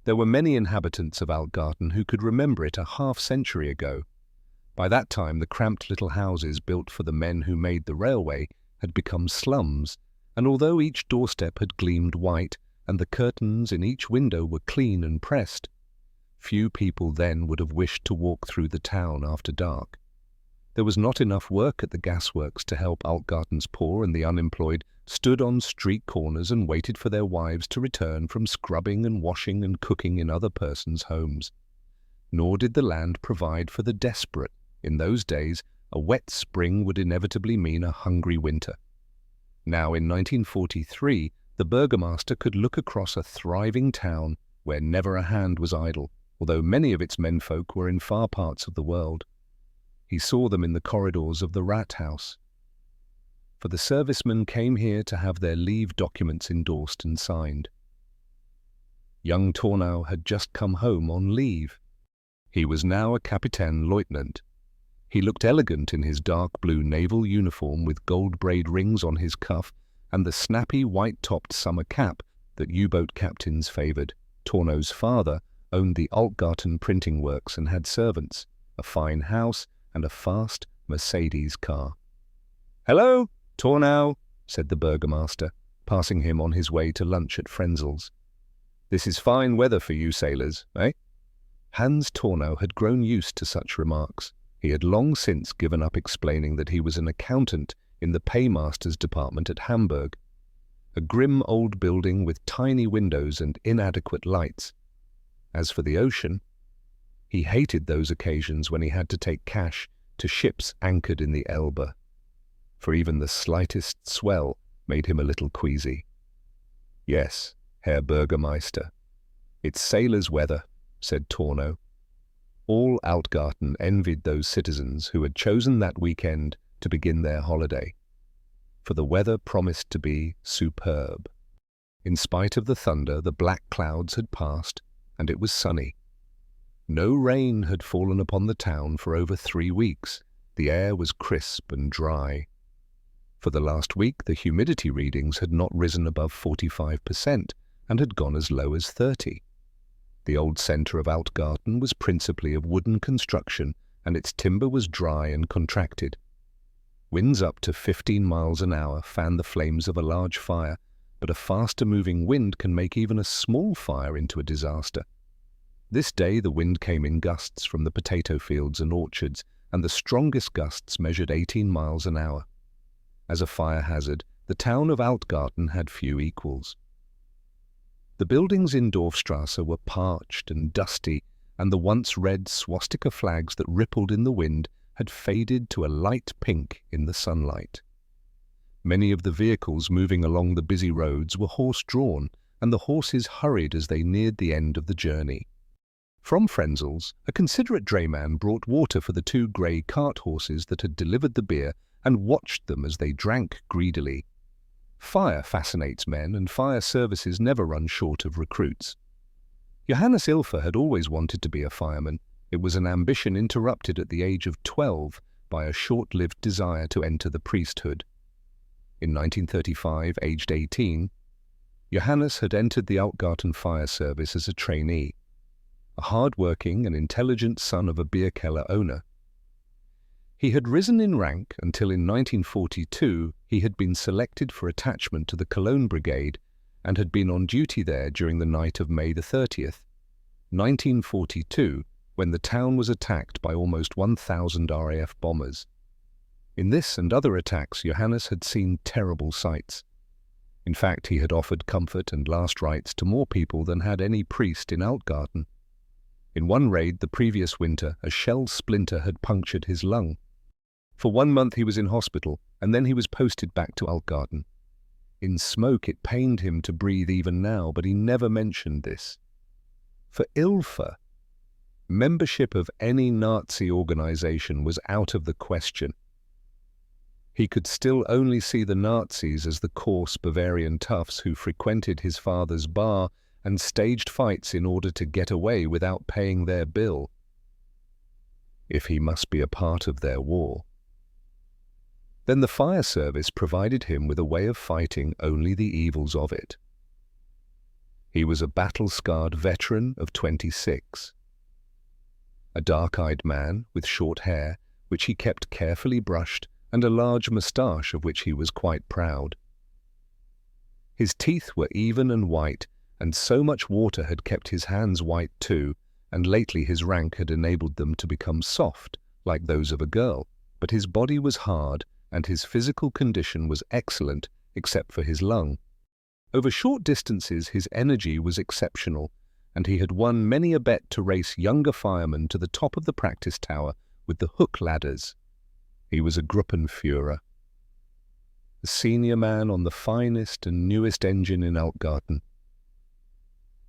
There were many inhabitants of Altgarten who could remember it a half-century ago. By that time, the cramped little houses built for the men who made the railway had become slums, and although each doorstep had gleamed white and the curtains in each window were clean and pressed, few people then would have wished to walk through the town after dark. There was not enough work at the gasworks to help Altgarten's poor, and the unemployed stood on street corners and waited for their wives to return from scrubbing and washing and cooking in other persons' homes. Nor did the land provide for the desperate. In those days, a wet spring would inevitably mean a hungry winter. Now, in 1943, the burgomaster could look across a thriving town where never a hand was idle, although many of its menfolk were in far parts of the world. He saw them in the corridors of the Rat House. For the servicemen came here to have their leave documents endorsed and signed. Young Tornau had just come home on leave. He was now a Kapitän-Leutnant. He looked elegant in his dark blue naval uniform with gold braid rings on his cuff and the snappy white-topped summer cap that U-boat captains favoured. Tornau's father owned the Altgarten printing works and had servants, a fine house, and a fast Mercedes car. "Hello, Tornau," said the burgomaster, passing him on his way to lunch at Frenzel's. "This is fine weather for you sailors, eh?" Hans Tornau had grown used to such remarks. He had long since given up explaining that he was an accountant in the paymaster's department at Hamburg, a grim old building with tiny windows and inadequate lights. As for the ocean, he hated those occasions when he had to take cash to ships anchored in the Elbe, for even the slightest swell made him a little queasy. "Yes, Herr Bürgermeister, it's sailors' weather," said Tornau. All Altgarten envied those citizens who had chosen that weekend to begin their holiday, for the weather promised to be superb. In spite of the thunder, the black clouds had passed, and it was sunny. No rain had fallen upon the town for over 3 weeks. The air was crisp and dry. For the last week, the humidity readings had not risen above 45% and had gone as low as 30%. The old centre of Altgarten was principally of wooden construction, and its timber was dry and contracted. Winds up to 15 miles an hour fan the flames of a large fire, but a faster-moving wind can make even a small fire into a disaster. This day the wind came in gusts from the potato fields and orchards, and the strongest gusts measured 18 miles an hour. As a fire hazard, the town of Altgarten had few equals. The buildings in Dorfstrasse were parched and dusty, and the once red swastika flags that rippled in the wind had faded to a light pink in the sunlight. Many of the vehicles moving along the busy roads were horse-drawn, and the horses hurried as they neared the end of the journey. From Frenzel's, a considerate drayman brought water for the 2 grey cart horses that had delivered the beer and watched them as they drank greedily. Fire fascinates men, and fire services never run short of recruits. Johannes Ilfer had always wanted to be a fireman. It was an ambition interrupted at the age of 12 by a short-lived desire to enter the priesthood. In 1935, aged 18, Johannes had entered the Altgarten fire service as a trainee, a hard-working and intelligent son of a beer-keller owner. He had risen in rank until in 1942 he had been selected for attachment to the Cologne Brigade and had been on duty there during the night of May the 30th, 1942, when the town was attacked by almost 1,000 RAF bombers. In this and other attacks, Johannes had seen terrible sights. In fact, he had offered comfort and last rites to more people than had any priest in Altgarten. In one raid the previous winter, a shell splinter had punctured his lung. For 1 month he was in hospital, and then he was posted back to Altgarten. In smoke it pained him to breathe even now, but he never mentioned this. For Ilfer, membership of any Nazi organization was out of the question. He could still only see the Nazis as the coarse Bavarian toughs who frequented his father's bar and staged fights in order to get away without paying their bill, if he must be a part of their war. Then the fire service provided him with a way of fighting only the evils of it. He was a battle-scarred veteran of 26. A dark-eyed man with short hair, which he kept carefully brushed, and a large moustache of which he was quite proud. His teeth were even and white, and so much water had kept his hands white too, and lately his rank had enabled them to become soft, like those of a girl. But his body was hard, and his physical condition was excellent, except for his lung. Over short distances his energy was exceptional, and he had won many a bet to race younger firemen to the top of the practice tower with the hook ladders. He was a Gruppenführer, the senior man on the finest and newest engine in Altgarten.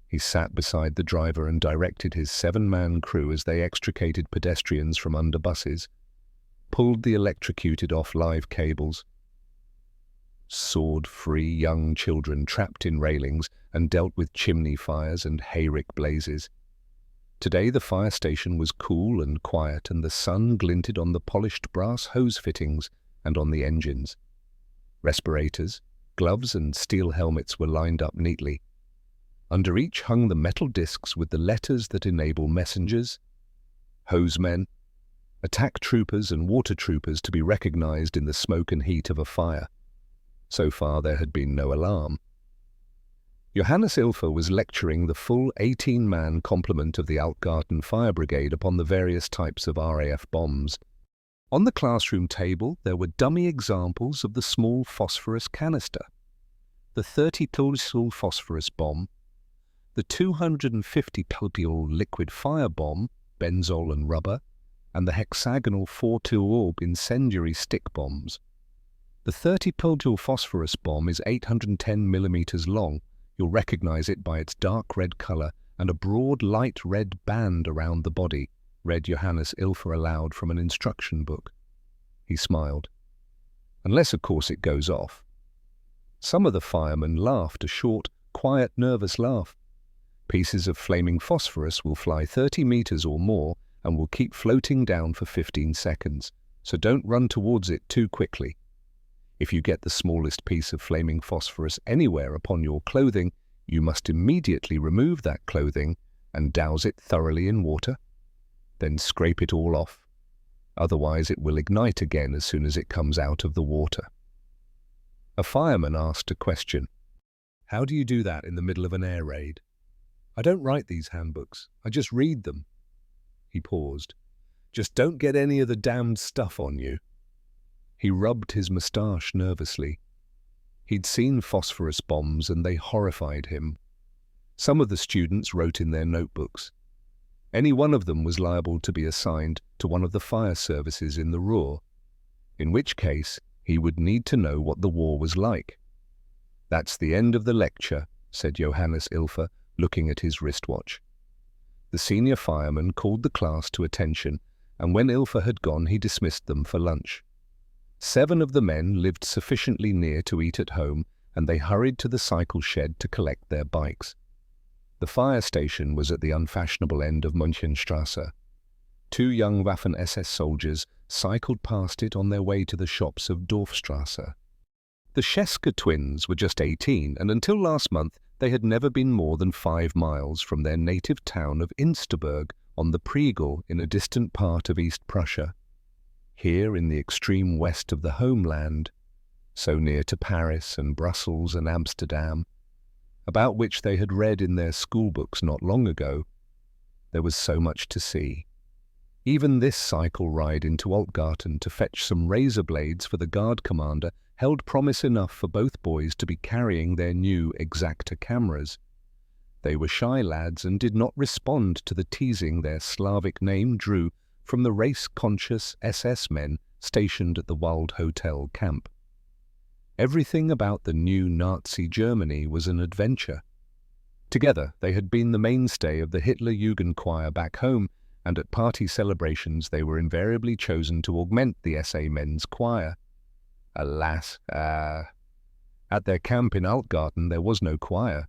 He sat beside the driver and directed his 7-man crew as they extricated pedestrians from under buses, pulled the electrocuted off live cables, sword-free young children trapped in railings, and dealt with chimney fires and hayrick blazes. Today the fire station was cool and quiet, and the sun glinted on the polished brass hose fittings and on the engines. Respirators, gloves and steel helmets were lined up neatly. Under each hung the metal discs with the letters that enable messengers, hosemen, attack troopers and water troopers to be recognized in the smoke and heat of a fire. So far there had been no alarm. Johannes Ilfer was lecturing the full 18-man complement of the Altgarten Fire Brigade upon the various types of RAF bombs. On the classroom table there were dummy examples of the small phosphorus canister, the 30-kilojule phosphorus bomb, the 250-kilojule liquid fire bomb, benzol and rubber, and the hexagonal 4-orb incendiary stick bombs. The 30-kilojule phosphorus bomb is 810 millimeters long. You'll recognize it by its dark red color and a broad light red band around the body, read Johannes Ilfer aloud from an instruction book. He smiled. Unless, of course, it goes off. Some of the firemen laughed, a short, quiet, nervous laugh. Pieces of flaming phosphorus will fly 30 meters or more and will keep floating down for 15 seconds, so don't run towards it too quickly. If you get the smallest piece of flaming phosphorus anywhere upon your clothing, you must immediately remove that clothing and douse it thoroughly in water. Then scrape it all off. Otherwise it will ignite again as soon as it comes out of the water. A fireman asked a question. How do you do that in the middle of an air raid? I don't write these handbooks. I just read them. He paused. Just don't get any of the damned stuff on you. He rubbed his moustache nervously. He'd seen phosphorus bombs and they horrified him. Some of the students wrote in their notebooks. Any one of them was liable to be assigned to one of the fire services in the Ruhr, in which case he would need to know what the war was like. That's the end of the lecture, said Johannes Ilfer, looking at his wristwatch. The senior fireman called the class to attention, and when Ilfer had gone he dismissed them for lunch. 7 of the men lived sufficiently near to eat at home, and they hurried to the cycle shed to collect their bikes. The fire station was at the unfashionable end of Münchenstrasse. 2 young Waffen-SS soldiers cycled past it on their way to the shops of Dorfstrasse. The Scheske twins were just 18, and until last month they had never been more than 5 miles from their native town of Insterburg on the Priegel in a distant part of East Prussia. Here in the extreme west of the homeland, so near to Paris and Brussels and Amsterdam, about which they had read in their schoolbooks not long ago, there was so much to see. Even this cycle ride into Altgarten to fetch some razor blades for the guard commander held promise enough for both boys to be carrying their new Exacta cameras. They were shy lads and did not respond to the teasing their Slavic name drew from the race-conscious SS men stationed at the Wald Hotel camp. Everything about the new Nazi Germany was an adventure. Together they had been the mainstay of the Hitler Jugend choir back home, and at party celebrations they were invariably chosen to augment the SA men's choir. Alas, at their camp in Altgarten there was no choir.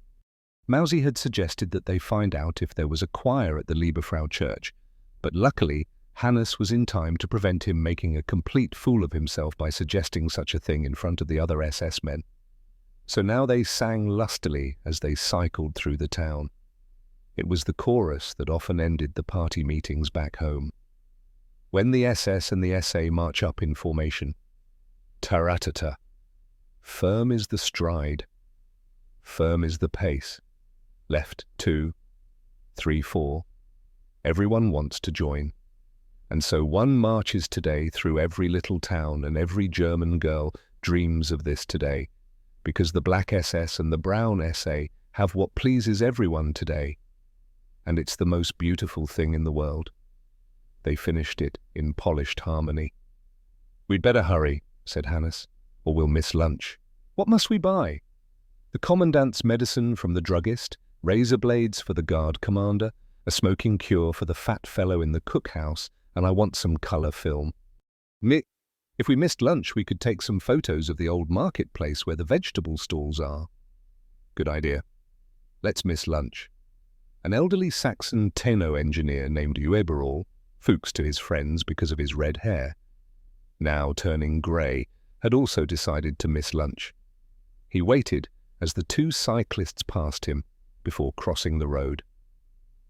Mausi had suggested that they find out if there was a choir at the Liebefrau church, but luckily Hannes was in time to prevent him making a complete fool of himself by suggesting such a thing in front of the other SS men. So now they sang lustily as they cycled through the town. It was the chorus that often ended the party meetings back home. When the SS and the SA march up in formation, ta-ra-ta-ta. Firm is the stride, firm is the pace. Left 2, 3, 4. Everyone wants to join. And so one marches today through every little town, and every German girl dreams of this today, because the black SS and the brown SA have what pleases everyone today. And it's the most beautiful thing in the world. They finished it in polished harmony. "We'd better hurry," said Hannes, "or we'll miss lunch." "What must we buy?" "The commandant's medicine from the druggist, razor blades for the guard commander, a smoking cure for the fat fellow in the cookhouse, and I want some colour film. If we missed lunch, we could take some photos of the old marketplace where the vegetable stalls are." "Good idea. Let's miss lunch." An elderly Saxon Tenno engineer named Ueberall, Fuchs to his friends because of his red hair, now turning grey, had also decided to miss lunch. He waited as the two cyclists passed him before crossing the road.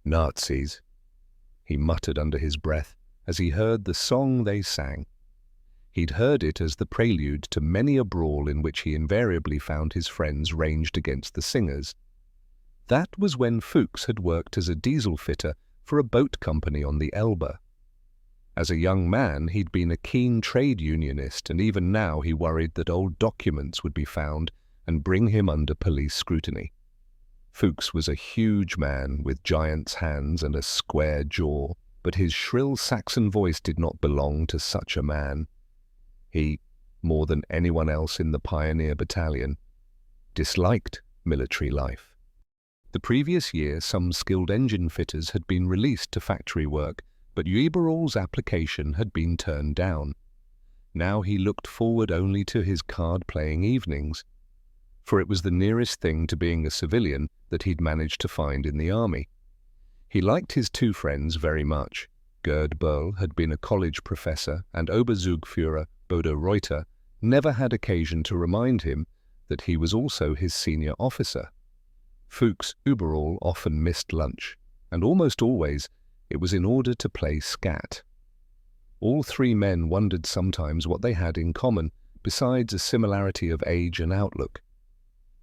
"Nazis," he muttered under his breath as he heard the song they sang. He'd heard it as the prelude to many a brawl in which he invariably found his friends ranged against the singers. That was when Fuchs had worked as a diesel fitter for a boat company on the Elbe. As a young man, he'd been a keen trade unionist, and even now he worried that old documents would be found and bring him under police scrutiny. Fuchs was a huge man with giant's hands and a square jaw, but his shrill Saxon voice did not belong to such a man. He, more than anyone else in the pioneer battalion, disliked military life. The previous year, some skilled engine fitters had been released to factory work, but Ueberall's application had been turned down. Now he looked forward only to his card-playing evenings, for it was the nearest thing to being a civilian that he'd managed to find in the army. He liked his two friends very much. Gerd Böll had been a college professor, and Oberzugführer Bodo Reuter never had occasion to remind him that he was also his senior officer. Fuchs Ueberall often missed lunch, and almost always it was in order to play scat. All three men wondered sometimes what they had in common, besides a similarity of age and outlook,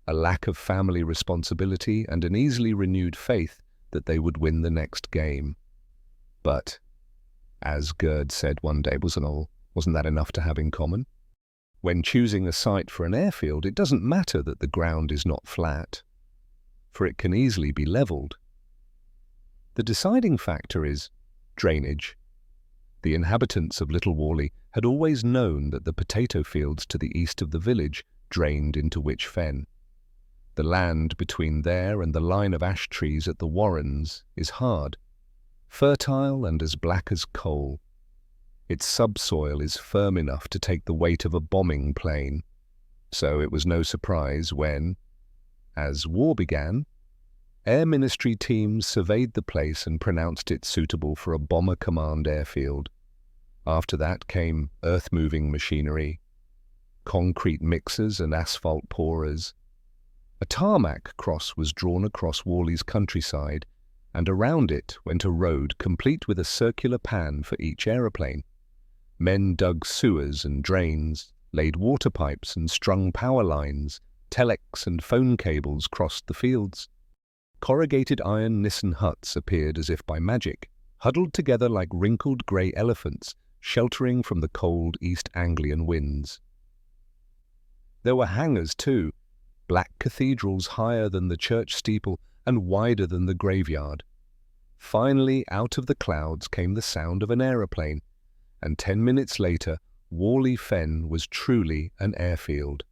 a lack of family responsibility and an easily renewed faith that they would win the next game. But, as Gerd said one day, wasn't that enough to have in common? When choosing a site for an airfield, it doesn't matter that the ground is not flat, for it can easily be levelled. The deciding factor is drainage. The inhabitants of Little Whalley had always known that the potato fields to the east of the village drained into Wych Fen. The land between there and the line of ash trees at the Warrens is hard, fertile and as black as coal. Its subsoil is firm enough to take the weight of a bombing plane. So it was no surprise when, as war began, Air Ministry teams surveyed the place and pronounced it suitable for a Bomber Command airfield. After that came earth-moving machinery, concrete mixers and asphalt pourers. A tarmac cross was drawn across Whalley's countryside, and around it went a road complete with a circular pan for each aeroplane. Men dug sewers and drains, laid water pipes and strung power lines. Telex and phone cables crossed the fields. Corrugated iron Nissen huts appeared as if by magic, huddled together like wrinkled grey elephants, sheltering from the cold East Anglian winds. There were hangars too, black cathedrals higher than the church steeple and wider than the graveyard. Finally, out of the clouds came the sound of an aeroplane, and 10 minutes later, Whalley Fen was truly an airfield.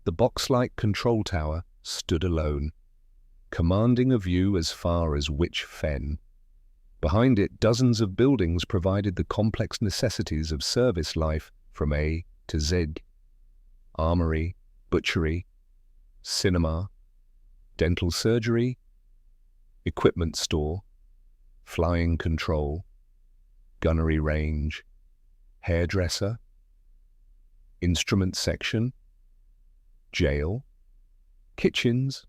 The box-like control tower stood alone, commanding a view as far as Wych Fen. Behind it, dozens of buildings provided the complex necessities of service life from A to Z. Armory, butchery, cinema, dental surgery, equipment store, flying control, gunnery range, hairdresser, instrument section, jail, kitchens,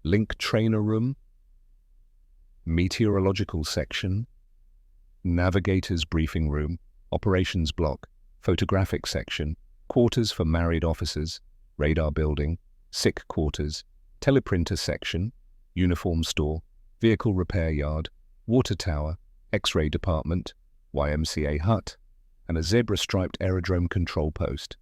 link trainer room, meteorological section, navigator's briefing room, operations block, photographic section, quarters for married officers, radar building, sick quarters, teleprinter section, uniform store, vehicle repair yard, water tower, X-ray department, YMCA hut, and a zebra-striped aerodrome control post.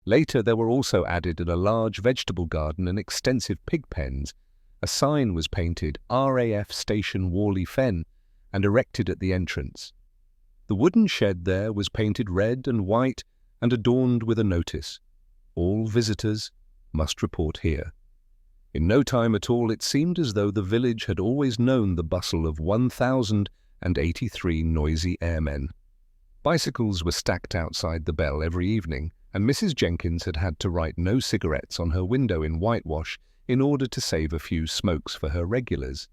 Later there were also added in a large vegetable garden and extensive pig pens. A sign was painted RAF Station Worley Fen and erected at the entrance. The wooden shed there was painted red and white and adorned with a notice: all visitors must report here. In no time at all it seemed as though the village had always known the bustle of 1,083 noisy airmen. Bicycles were stacked outside the bell every evening, and Mrs. Jenkins had had to write no cigarettes on her window in whitewash in order to save a few smokes for her regulars.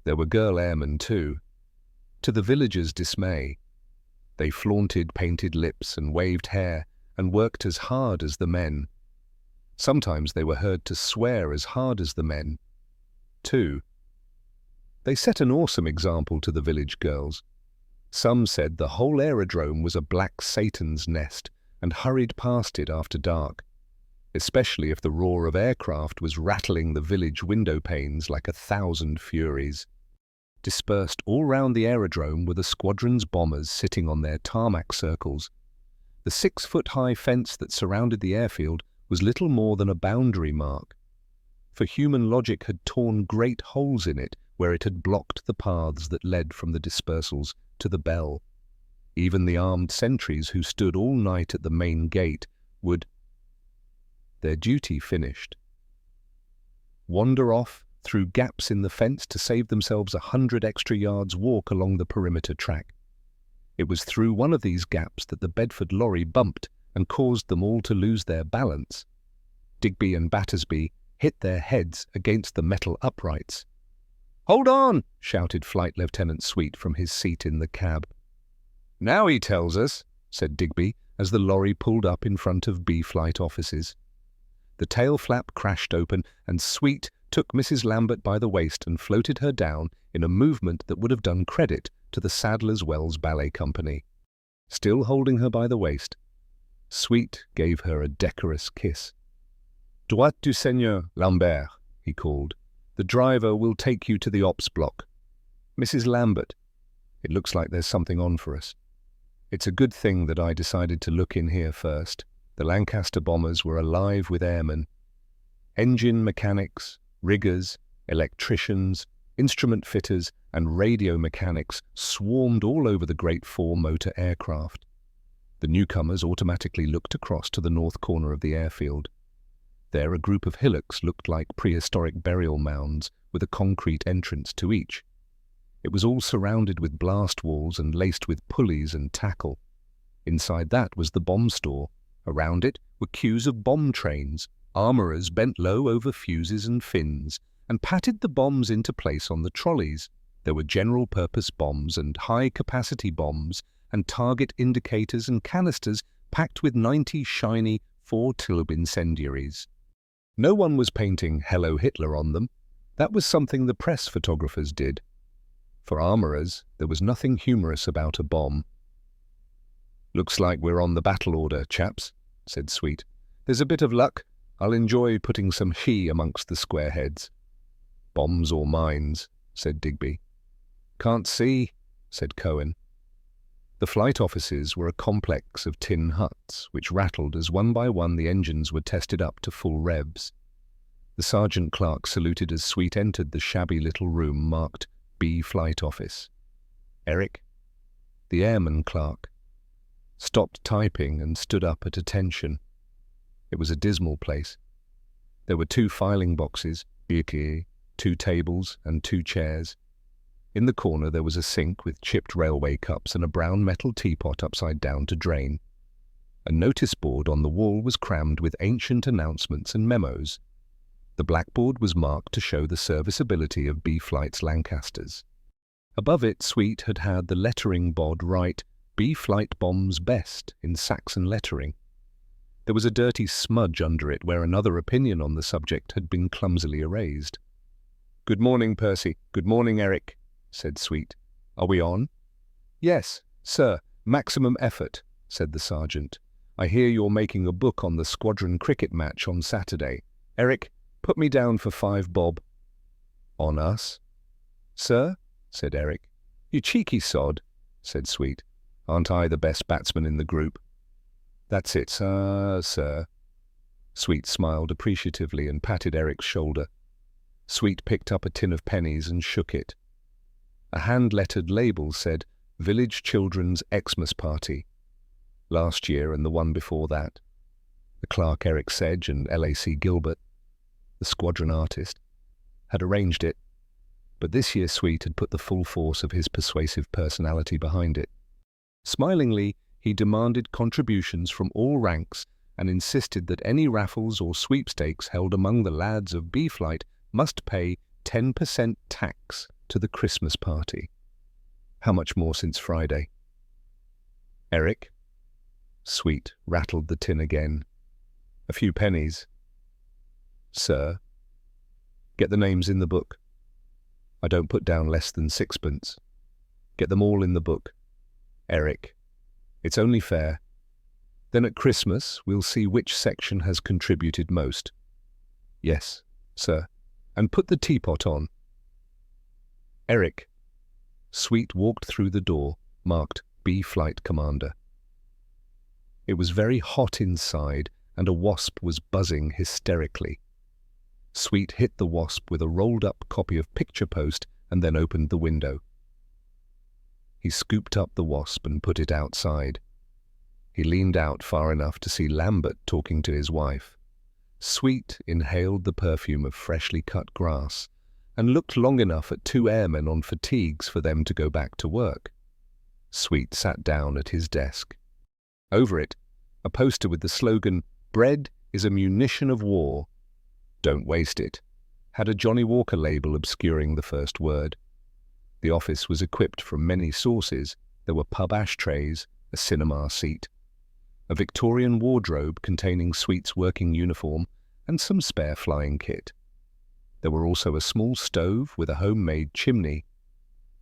There were girl airmen too. To the villagers' dismay, they flaunted painted lips and waved hair and worked as hard as the men. Sometimes they were heard to swear as hard as the men, too. They set an awesome example to the village girls. Some said the whole aerodrome was a black Satan's nest and hurried past it after dark, especially if the roar of aircraft was rattling the village window panes like 1,000 furies. Dispersed all round the aerodrome were the squadron's bombers sitting on their tarmac circles. The 6-foot-high fence that surrounded the airfield was little more than a boundary mark, for human logic had torn great holes in it where it had blocked the paths that led from the dispersals to the bell. Even the armed sentries who stood all night at the main gate would, their duty finished, wander off through gaps in the fence to save themselves 100 extra yards walk along the perimeter track. It was through one of these gaps that the Bedford lorry bumped and caused them all to lose their balance. Digby and Battersby hit their heads against the metal uprights. "Hold on!" shouted Flight Lieutenant Sweet from his seat in the cab. "Now he tells us," said Digby as the lorry pulled up in front of B Flight offices. The tail flap crashed open and Sweet took Mrs. Lambert by the waist and floated her down in a movement that would have done credit to the Sadler's Wells Ballet Company. Still holding her by the waist, Sweet gave her a decorous kiss. "Droite du Seigneur Lambert," he called. "The driver will take you to the ops block. Mrs. Lambert, it looks like there's something on for us. It's a good thing that I decided to look in here first." The Lancaster bombers were alive with airmen. Engine mechanics, riggers, electricians, instrument fitters, and radio mechanics swarmed all over the great 4-motor aircraft. The newcomers automatically looked across to the north corner of the airfield. There a group of hillocks looked like prehistoric burial mounds with a concrete entrance to each. It was all surrounded with blast walls and laced with pulleys and tackle. Inside that was the bomb store. Around it were queues of bomb trains. Armourers bent low over fuses and fins and patted the bombs into place on the trolleys. There were general-purpose bombs and high-capacity bombs and target indicators and canisters packed with 90 shiny 4-tube incendiaries. No one was painting "Hello Hitler" on them. That was something the press photographers did. For armourers, there was nothing humorous about a bomb. "Looks like we're on the battle order, chaps," said Sweet. "There's a bit of luck. I'll enjoy putting some he amongst the squareheads." "Bombs or mines," said Digby. "Can't see," said Cohen. The flight offices were a complex of tin huts, which rattled as one by one the engines were tested up to full revs. The sergeant clerk saluted as Sweet entered the shabby little room marked B Flight Office. Eric, the airman clerk, stopped typing and stood up at attention. It was a dismal place. There were 2 filing boxes, 2 tables and 2 chairs. In the corner there was a sink with chipped railway cups and a brown metal teapot upside down to drain. A notice board on the wall was crammed with ancient announcements and memos. The blackboard was marked to show the serviceability of B Flight's Lancasters. Above it, Sweet had had the lettering bod write "B Flight Bombs Best" in Saxon lettering. There was a dirty smudge under it where another opinion on the subject had been clumsily erased. "Good morning, Percy. Good morning, Eric," said Sweet. "Are we on?" "Yes, sir. Maximum effort," said the sergeant. "I hear you're making a book on the squadron cricket match on Saturday. Eric, put me down for 5 bob." "On us?" "Sir?" said Eric. "You cheeky sod," said Sweet. "Aren't I the best batsman in the group?" "That's it, sir." Sweet smiled appreciatively and patted Eric's shoulder. Sweet picked up a tin of pennies and shook it. A hand-lettered label said, "Village Children's Xmas Party." Last year and the one before that. The clerk Eric Sedge and LAC Gilbert, the squadron artist, had arranged it, but this year Sweet had put the full force of his persuasive personality behind it. Smilingly, he demanded contributions from all ranks and insisted that any raffles or sweepstakes held among the lads of B Flight must pay 10% tax to the Christmas party. How much more since Friday? "Eric?" Sweet rattled the tin again. "A few pennies." "Sir?" "Get the names in the book. I don't put down less than 6pence. Get them all in the book. Eric, it's only fair. Then at Christmas we'll see which section has contributed most." "Yes, sir. And put the teapot on." "Eric." Sweet walked through the door, marked B Flight Commander. It was very hot inside, and a wasp was buzzing hysterically. Sweet hit the wasp with a rolled-up copy of Picture Post and then opened the window. He scooped up the wasp and put it outside. He leaned out far enough to see Lambert talking to his wife. Sweet inhaled the perfume of freshly cut grass and looked long enough at 2 airmen on fatigues for them to go back to work. Sweet sat down at his desk. Over it, a poster with the slogan, "Bread is a munition of war. Don't waste it," had a Johnny Walker label obscuring the first word. The office was equipped from many sources. There were pub ashtrays, a cinema seat, a Victorian wardrobe containing Sweet's working uniform, and some spare flying kit. There were also a small stove with a homemade chimney,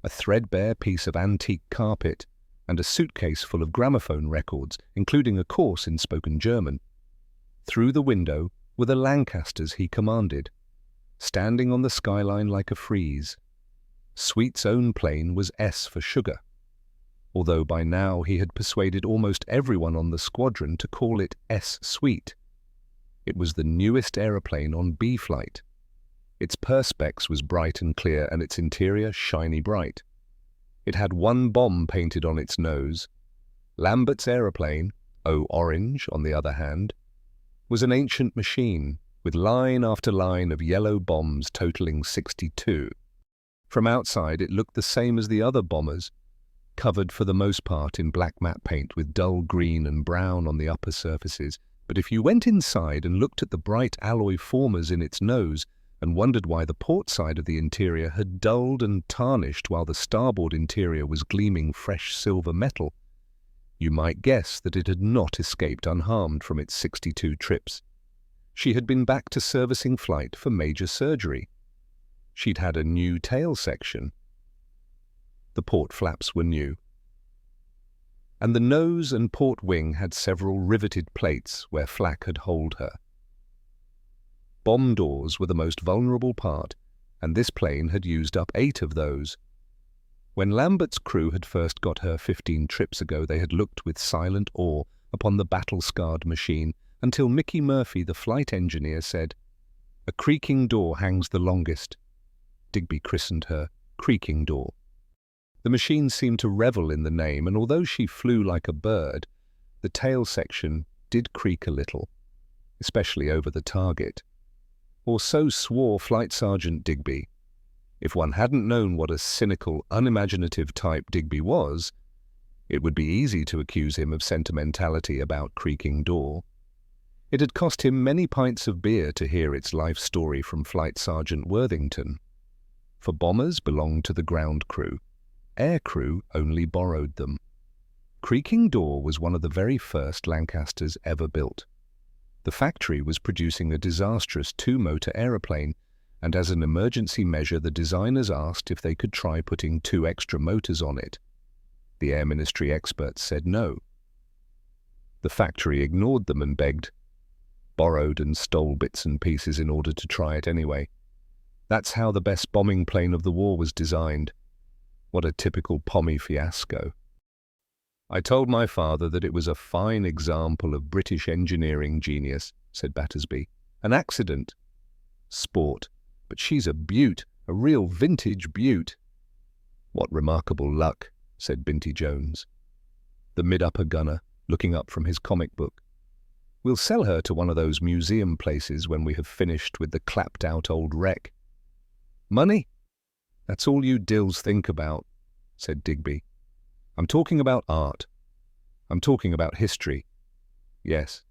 a threadbare piece of antique carpet, and a suitcase full of gramophone records, including a course in spoken German. Through the window were the Lancasters he commanded, standing on the skyline like a frieze. Sweet's own plane was S for sugar, although by now he had persuaded almost everyone on the squadron to call it S-Sweet. It was the newest aeroplane on B Flight. Its perspex was bright and clear and its interior shiny bright. It had 1 bomb painted on its nose. Lambert's aeroplane, O Orange on the other hand, was an ancient machine with line after line of yellow bombs totaling 62. From outside it looked the same as the other bombers, covered for the most part in black matte paint with dull green and brown on the upper surfaces. But if you went inside and looked at the bright alloy formers in its nose and wondered why the port side of the interior had dulled and tarnished while the starboard interior was gleaming fresh silver metal, you might guess that it had not escaped unharmed from its 62 trips. She had been back to servicing flight for major surgery. She'd had a new tail section. The port flaps were new. And the nose and port wing had several riveted plates where flak had holed her. Bomb doors were the most vulnerable part, and this plane had used up 8 of those. When Lambert's crew had first got her 15 trips ago, they had looked with silent awe upon the battle-scarred machine until Mickey Murphy, the flight engineer, said, "A creaking door hangs the longest." Digby christened her Creaking Door. The machine seemed to revel in the name, and although she flew like a bird, the tail section did creak a little, especially over the target. Or so swore Flight Sergeant Digby. If one hadn't known what a cynical, unimaginative type Digby was, it would be easy to accuse him of sentimentality about Creaking Door. It had cost him many pints of beer to hear its life story from Flight Sergeant Worthington. For bombers belonged to the ground crew. Air crew only borrowed them. Creaking Door was one of the very first Lancasters ever built. The factory was producing a disastrous two-motor aeroplane, and as an emergency measure the designers asked if they could try putting 2 extra motors on it. The Air Ministry experts said no. The factory ignored them and begged, borrowed and stole bits and pieces in order to try it anyway. That's how the best bombing plane of the war was designed. What a typical Pommy fiasco. I told my father that it was a fine example of British engineering genius, said Battersby. An accident. Sport. But she's a beaut, a real vintage beaut. What remarkable luck, said Binty Jones, the mid-upper gunner, looking up from his comic book. We'll sell her to one of those museum places when we have finished with the clapped-out old wreck. Money? That's all you dills think about, said Digby. I'm talking about art. I'm talking about history. Yes,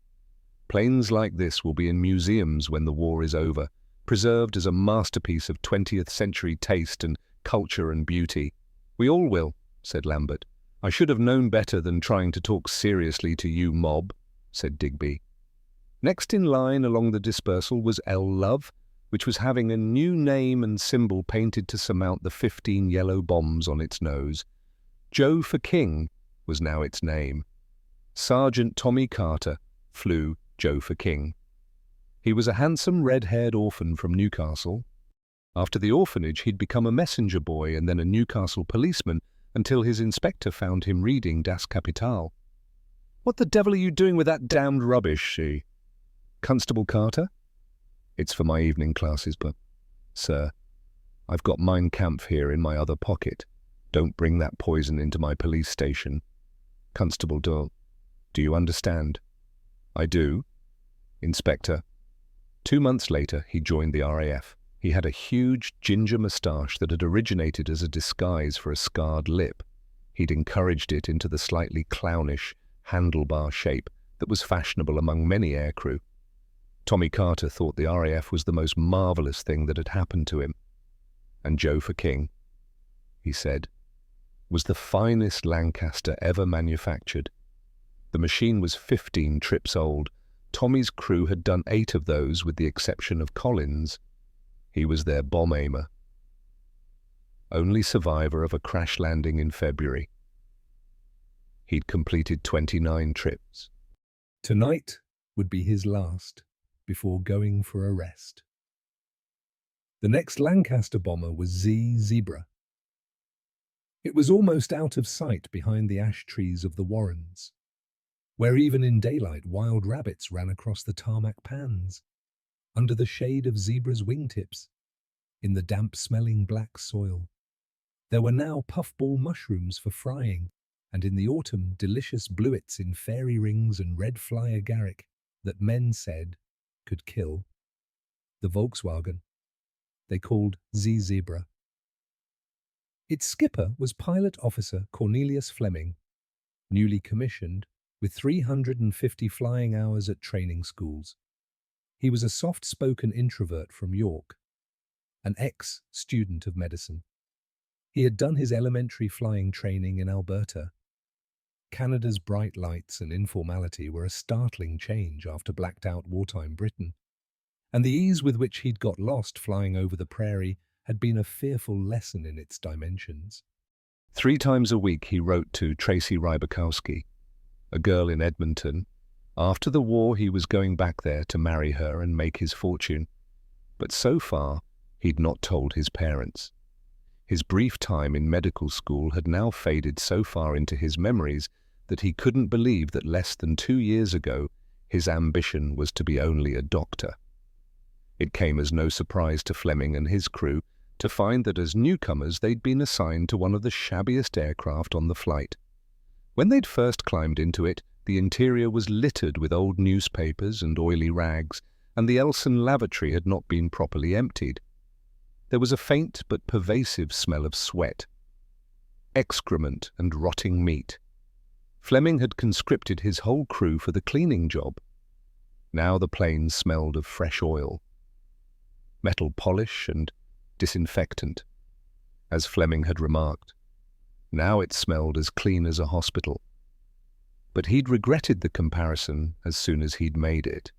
planes like this will be in museums when the war is over, preserved as a masterpiece of 20th century taste and culture and beauty. We all will, said Lambert. I should have known better than trying to talk seriously to you, mob, said Digby. Next in line along the dispersal was L. Love, which was having a new name and symbol painted to surmount the 15 yellow bombs on its nose. Joe for King was now its name. Sergeant Tommy Carter flew Joe for King. He was a handsome red-haired orphan from Newcastle. After the orphanage, he'd become a messenger boy and then a Newcastle policeman until his inspector found him reading Das Kapital. What the devil are you doing with that damned rubbish, she? Constable Carter? It's for my evening classes, but, sir, I've got Mein Kampf here in my other pocket. Don't bring that poison into my police station. Constable Doyle, do you understand? I do. Inspector. 2 months later, he joined the RAF. He had a huge ginger moustache that had originated as a disguise for a scarred lip. He'd encouraged it into the slightly clownish, handlebar shape that was fashionable among many aircrew. Tommy Carter thought the RAF was the most marvelous thing that had happened to him. And Joe for King, he said, was the finest Lancaster ever manufactured. The machine was 15 trips old. Tommy's crew had done 8 of those with the exception of Collins. He was their bomb aimer. Only survivor of a crash landing in February. He'd completed 29 trips. Tonight would be his last before going for a rest. The next Lancaster bomber was Z Zebra. It was almost out of sight behind the ash trees of the Warrens, where even in daylight wild rabbits ran across the tarmac pans, under the shade of Zebra's wingtips, in the damp-smelling black soil. There were now puffball mushrooms for frying, and in the autumn delicious bluets in fairy rings and red fly agaric that men said could kill. The Volkswagen they called Z Zebra. Its skipper was Pilot Officer Cornelius Fleming, newly commissioned, with 350 flying hours at training schools. He was a soft-spoken introvert from York, an ex-student of medicine. He had done his elementary flying training in Alberta. Canada's bright lights and informality were a startling change after blacked-out wartime Britain, and the ease with which he'd got lost flying over the prairie had been a fearful lesson in its dimensions. 3 times a week he wrote to Tracy Rybakowski, a girl in Edmonton. After the war he was going back there to marry her and make his fortune. But so far he'd not told his parents. His brief time in medical school had now faded so far into his memories that he couldn't believe that less than 2 years ago his ambition was to be only a doctor. It came as no surprise to Fleming and his crew to find that as newcomers they'd been assigned to one of the shabbiest aircraft on the flight. When they'd first climbed into it, the interior was littered with old newspapers and oily rags, and the Elson lavatory had not been properly emptied. There was a faint but pervasive smell of sweat, excrement and rotting meat. Fleming had conscripted his whole crew for the cleaning job. Now the plane smelled of fresh oil, metal polish and disinfectant. As Fleming had remarked, now it smelled as clean as a hospital. But he'd regretted the comparison as soon as he'd made it.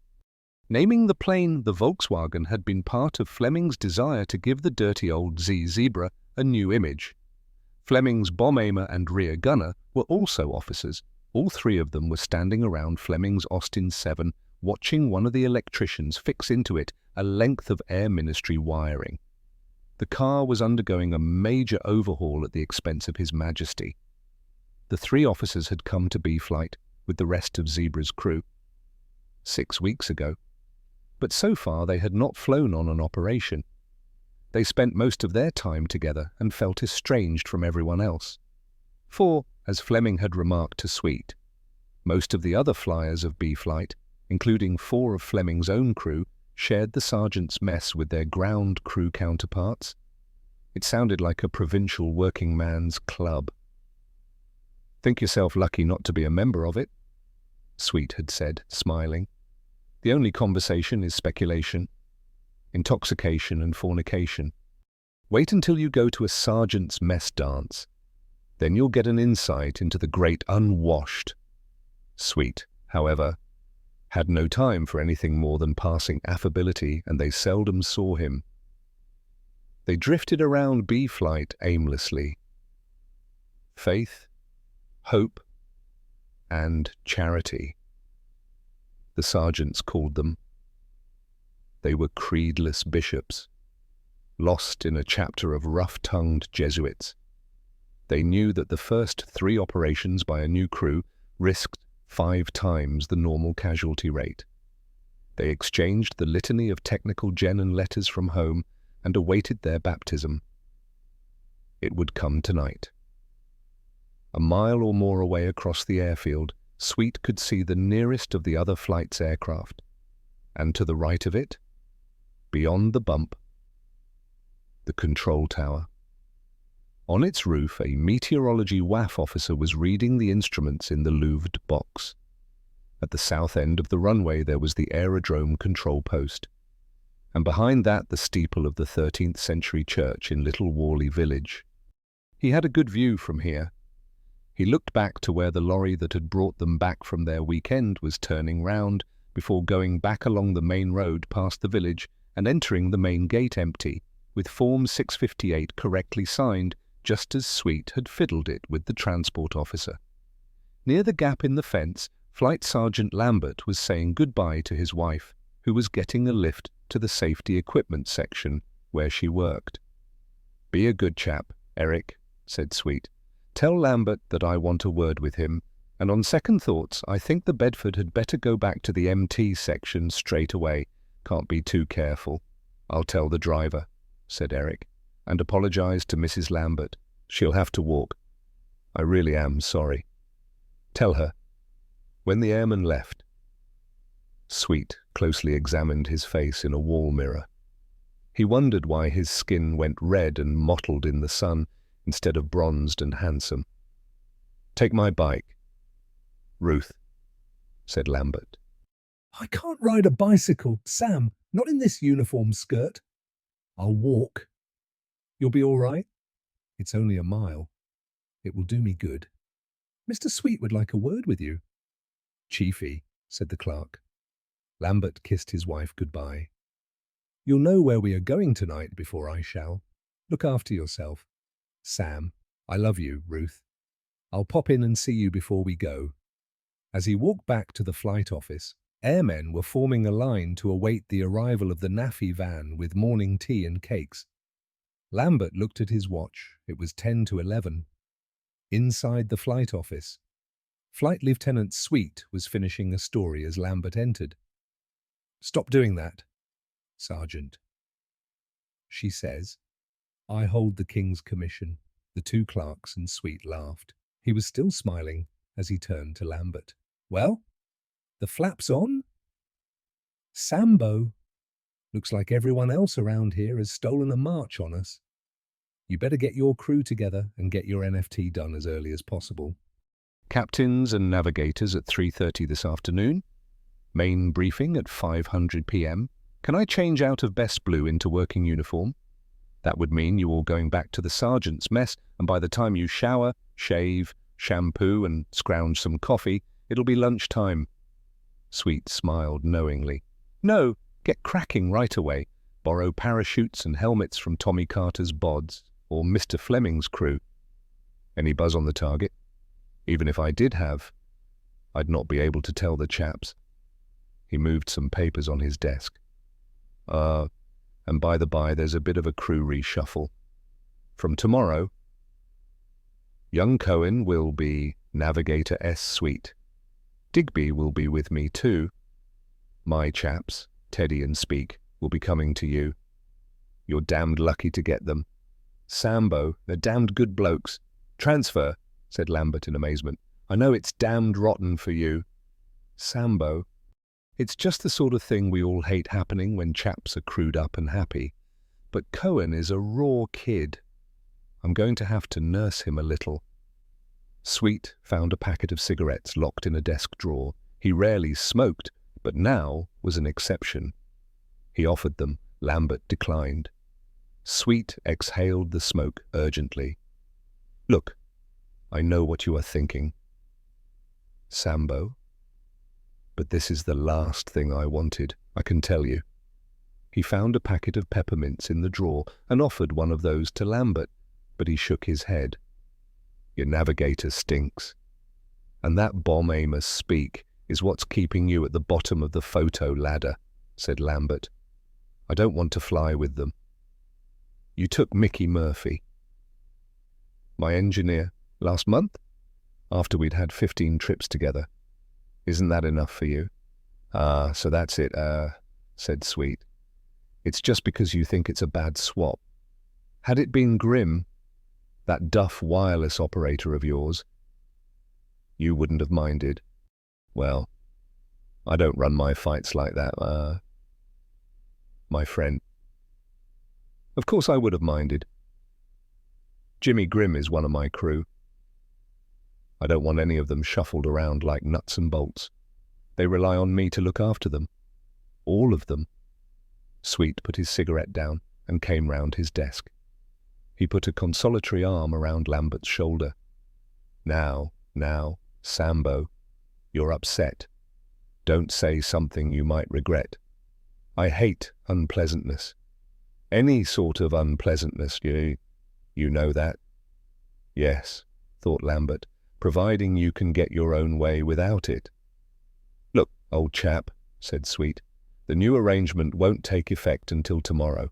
Naming the plane the Volkswagen had been part of Fleming's desire to give the dirty old Z Zebra a new image. Fleming's bomb aimer and rear gunner were also officers. All three of them were standing around Fleming's Austin 7, watching one of the electricians fix into it a length of Air Ministry wiring. The car was undergoing a major overhaul at the expense of His Majesty. The three officers had come to B-Flight with the rest of Zebra's crew 6 weeks ago, but so far they had not flown on an operation. They spent most of their time together and felt estranged from everyone else. For, as Fleming had remarked to Sweet, most of the other flyers of B-Flight, including 4 of Fleming's own crew, shared the sergeant's mess with their ground crew counterparts. It sounded like a provincial working man's club. "Think yourself lucky not to be a member of it," Sweet had said, smiling. "The only conversation is speculation, intoxication and fornication. Wait until you go to a sergeant's mess dance. Then you'll get an insight into the great unwashed." Sweet, however, had no time for anything more than passing affability, and they seldom saw him. They drifted around B-Flight aimlessly. Faith, hope, and charity, the sergeants called them. They were creedless bishops, lost in a chapter of rough-tongued Jesuits. They knew that the first 3 operations by a new crew risked 5 times the normal casualty rate. They exchanged the litany of technical gen and letters from home and awaited their baptism. It would come tonight. A mile or more away across the airfield, Sweet could see the nearest of the other flight's aircraft, and to the right of it, beyond the bump, the control tower. On its roof, a meteorology WAF officer was reading the instruments in the louvred box. At the south end of the runway there was the aerodrome control post, and behind that the steeple of the 13th century church in Little Worley village. He had a good view from here. He looked back to where the lorry that had brought them back from their weekend was turning round before going back along the main road past the village and entering the main gate empty, with Form 658 correctly signed, just as Sweet had fiddled it with the transport officer. Near the gap in the fence, Flight Sergeant Lambert was saying goodbye to his wife, who was getting a lift to the safety equipment section where she worked. "Be a good chap, Eric," said Sweet. "Tell Lambert that I want a word with him, and on second thoughts I think the Bedford had better go back to the MT section straight away. Can't be too careful." "I'll tell the driver," said Eric, "and apologize to Mrs. Lambert. She'll have to walk. I really am sorry. Tell her." When the airman left, Sweet closely examined his face in a wall mirror. He wondered why his skin went red and mottled in the sun instead of bronzed and handsome. "Take my bike, Ruth," said Lambert. "I can't ride a bicycle, Sam, not in this uniform skirt." "I'll walk." "You'll be all right?" "It's only a mile. It will do me good." "Mr. Sweet would like a word with you." "Chiefy," said the clerk. Lambert kissed his wife goodbye. "You'll know where we are going tonight before I shall. Look after yourself. Sam, I love you, Ruth. I'll pop in and see you before we go." As he walked back to the flight office, airmen were forming a line to await the arrival of the NAFI van with morning tea and cakes. Lambert looked at his watch. It was 10 to 11. Inside the flight office, Flight Lieutenant Sweet was finishing a story as Lambert entered. "Stop doing that, Sergeant," she says. "I hold the King's commission." The 2 clerks and Sweet laughed. He was still smiling as he turned to Lambert. "Well, the flap's on?" "Sambo. Looks like everyone else around here has stolen a march on us. You better get your crew together and get your NFT done as early as possible." Captains and navigators at 3:30 this afternoon. Main briefing at 5:00 p.m. Can I change out of best blue into working uniform? That would mean you all going back to the sergeant's mess, and by the time you shower, shave, shampoo and scrounge some coffee, it'll be lunchtime. Sweet smiled knowingly. No, get cracking right away. Borrow parachutes and helmets from Tommy Carter's bods or Mr. Fleming's crew. Any buzz on the target? Even if I did have, I'd not be able to tell the chaps. He moved some papers on his desk. And by the by, there's a bit of a crew reshuffle. From tomorrow, young Cohen will be Navigator S Suite. Digby will be with me too. My chaps, Teddy and Speak, will be coming to you. You're damned lucky to get them. Sambo, they're damned good blokes. Transfer, said Lambert in amazement. I know it's damned rotten for you. Sambo, it's just the sort of thing we all hate happening when chaps are crewed up and happy. But Cohen is a raw kid. I'm going to have to nurse him a little. Sweet found a packet of cigarettes locked in a desk drawer. He rarely smoked, but now was an exception. He offered them. Lambert declined. Sweet exhaled the smoke urgently. Look, I know what you are thinking. Sambo? But this is the last thing I wanted, I can tell you. He found a packet of peppermints in the drawer and offered one of those to Lambert, but he shook his head. Your navigator stinks. And that bomb-aimer Speak is what's keeping you at the bottom of the photo ladder, said Lambert. I don't want to fly with them. You took Mickey Murphy, my engineer, last month, after we'd had 15 trips together. Isn't that enough for you? So that's it, said Sweet. It's just because you think it's a bad swap. Had it been Grim, that Duff wireless operator of yours, you wouldn't have minded. Well, I don't run my fights like that, my friend. Of course I would have minded. Jimmy Grimm is one of my crew. I don't want any of them shuffled around like nuts and bolts. They rely on me to look after them. All of them. Sweet put his cigarette down and came round his desk. He put a consolatory arm around Lambert's shoulder. Now, Sambo, you're upset. Don't say something you might regret. I hate unpleasantness. Any sort of unpleasantness, you know that. Yes, thought Lambert, providing you can get your own way without it. Look, old chap, said Sweet, the new arrangement won't take effect until tomorrow.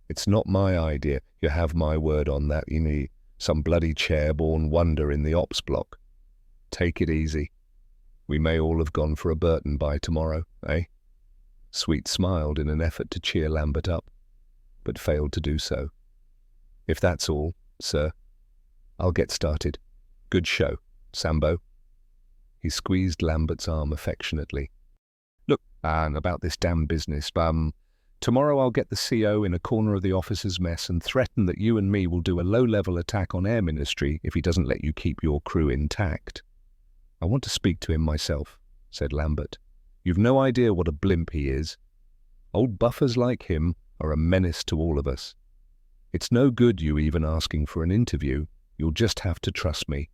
It's not my idea, you have my word on that, you need some bloody chair-born wonder in the ops block. Take it easy. We may all have gone for a Burton by tomorrow, eh? Sweet smiled in an effort to cheer Lambert up, but failed to do so. If that's all, sir, I'll get started. Good show, Sambo. He squeezed Lambert's arm affectionately. Look, and about this damn business, tomorrow I'll get the CO in a corner of the officers' mess and threaten that you and me will do a low-level attack on Air Ministry if he doesn't let you keep your crew intact. I want to speak to him myself, said Lambert. You've no idea what a blimp he is. Old buffers like him are a menace to all of us. It's no good you even asking for an interview. You'll just have to trust me.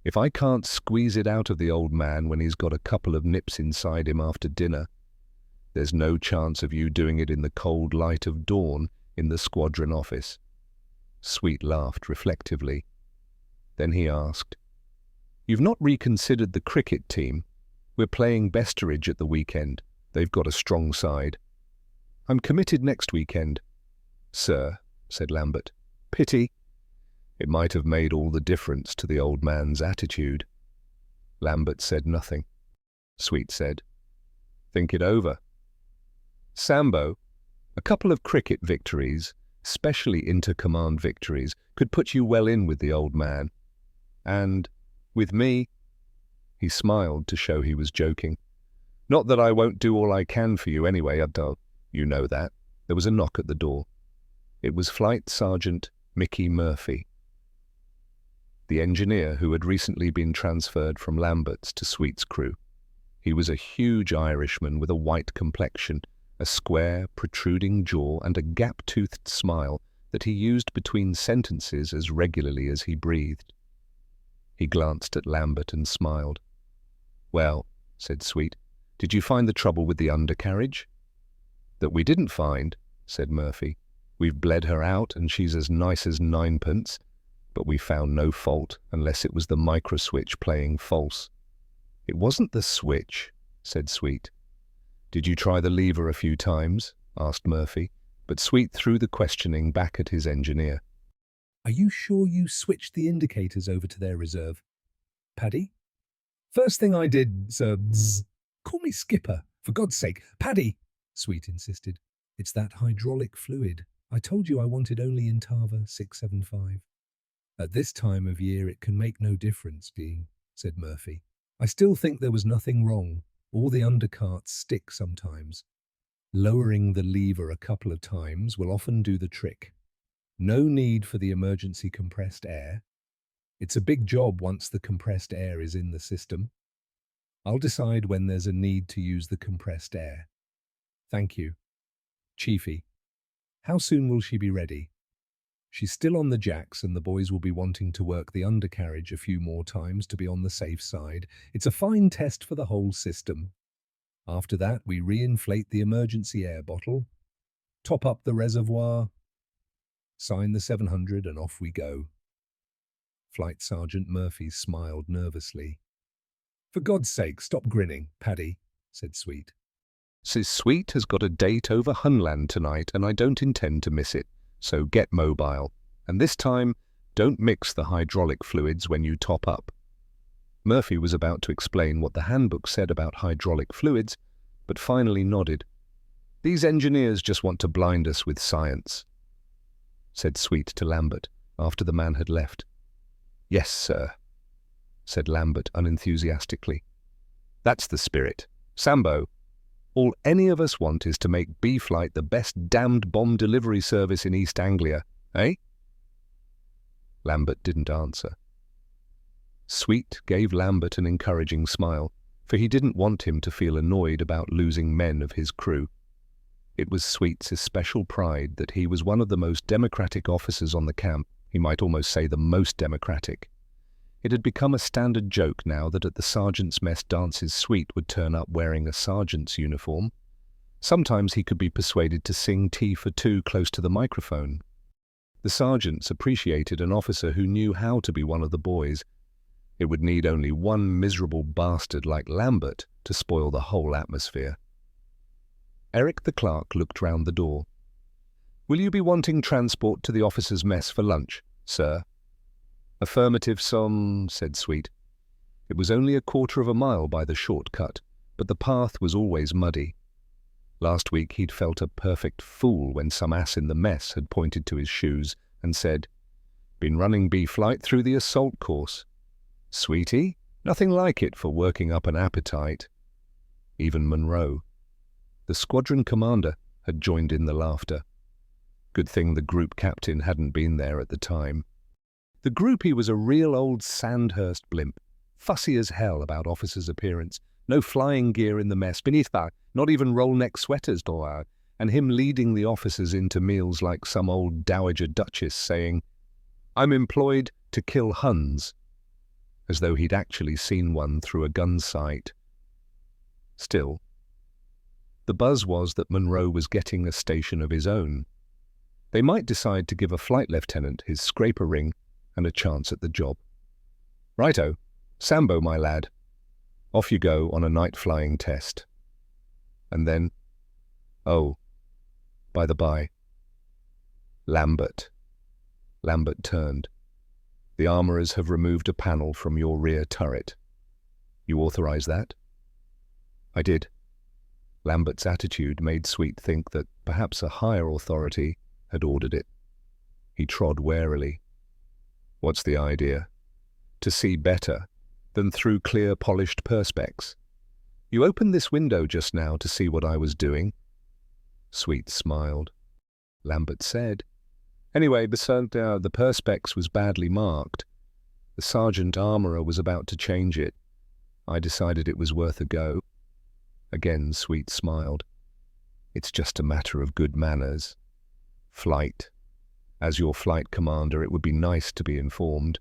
If I can't squeeze it out of the old man when he's got a couple of nips inside him after dinner, there's no chance of you doing it in the cold light of dawn in the squadron office. Sweet laughed reflectively. Then he asked, You've not reconsidered the cricket team. We're playing Besteridge at the weekend. They've got a strong side. I'm committed next weekend. Sir, said Lambert. Pity. It might have made all the difference to the old man's attitude. Lambert said nothing. Sweet said, Think it over. Sambo, a couple of cricket victories, especially inter-command victories, could put you well in with the old man. And with me, he smiled to show he was joking. Not that I won't do all I can for you anyway, Adult. You know that. There was a knock at the door. It was Flight Sergeant Mickey Murphy, the engineer who had recently been transferred from Lambert's to Sweet's crew. He was a huge Irishman with a white complexion, a square, protruding jaw, and a gap-toothed smile that he used between sentences as regularly as he breathed. He glanced at Lambert and smiled. Well, said Sweet, Did you find the trouble with the undercarriage? That we didn't find, said Murphy. We've bled her out and she's as nice as ninepence, but we found no fault unless it was the microswitch playing false. It wasn't the switch, said Sweet. Did you try the lever a few times? Asked Murphy, but Sweet threw the questioning back at his engineer. Are you sure you switched the indicators over to their reserve? Paddy? First thing I did, sir, bzz. Call me Skipper, for God's sake. Paddy, Sweet insisted. It's that hydraulic fluid. I told you I wanted only in Tava 675. At this time of year it can make no difference, Dean, said Murphy. I still think there was nothing wrong. All the undercarts stick sometimes. Lowering the lever a couple of times will often do the trick. No need for the emergency compressed air. It's a big job once the compressed air is in the system. I'll decide when there's a need to use the compressed air. Thank you. Chiefy, how soon will she be ready? She's still on the jacks and the boys will be wanting to work the undercarriage a few more times to be on the safe side. It's a fine test for the whole system. After that, we re-inflate the emergency air bottle, top up the reservoir, sign the 700 and off we go. Flight Sergeant Murphy smiled nervously. For God's sake, stop grinning, Paddy, said Sweet. Sis Sweet has got a date over Hunland tonight and I don't intend to miss it, so get mobile. And this time, don't mix the hydraulic fluids when you top up. Murphy was about to explain what the handbook said about hydraulic fluids, but finally nodded. These engineers just want to blind us with science, said Sweet to Lambert after the man had left. Yes, sir, said Lambert unenthusiastically. That's the spirit. Sambo, all any of us want is to make B-Flight the best damned bomb delivery service in East Anglia, eh? Lambert didn't answer. Sweet gave Lambert an encouraging smile, for he didn't want him to feel annoyed about losing men of his crew. It was Sweet's especial pride that he was one of the most democratic officers on the camp, he might almost say the most democratic. It had become a standard joke now that at the sergeant's mess dances Sweet would turn up wearing a sergeant's uniform. Sometimes he could be persuaded to sing Tea for Two close to the microphone. The sergeants appreciated an officer who knew how to be one of the boys. It would need only one miserable bastard like Lambert to spoil the whole atmosphere. Eric the clerk looked round the door. Will you be wanting transport to the officers' mess for lunch, sir? Affirmative, son, said Sweet. It was only a quarter of a mile by the short cut, but the path was always muddy. Last week he'd felt a perfect fool when some ass in the mess had pointed to his shoes and said, Been running B-Flight through the assault course. Sweetie, nothing like it for working up an appetite. Even Monroe, the squadron commander, had joined in the laughter. Good thing the group captain hadn't been there at the time. The groupie was a real old Sandhurst blimp, fussy as hell about officers' appearance, no flying gear in the mess, beneath that, not even roll-neck sweaters, and him leading the officers into meals like some old dowager duchess saying, I'm employed to kill Huns, as though he'd actually seen one through a gun sight. Still, the buzz was that Monroe was getting a station of his own. They might decide to give a flight lieutenant his scraper ring and a chance at the job. Righto, Sambo, my lad. Off you go on a night flying test. And then, oh, by the by, Lambert. Lambert turned. The armourers have removed a panel from your rear turret. You authorize that? I did. Lambert's attitude made Sweet think that perhaps a higher authority had ordered it. He trod warily. What's the idea? To see better than through clear, polished perspex. You opened this window just now to see what I was doing. Sweet smiled. Lambert said, Anyway, the perspex was badly marked. The sergeant armourer was about to change it. I decided it was worth a go. Again, Sweet smiled. It's just a matter of good manners. Flight. As your flight commander, it would be nice to be informed.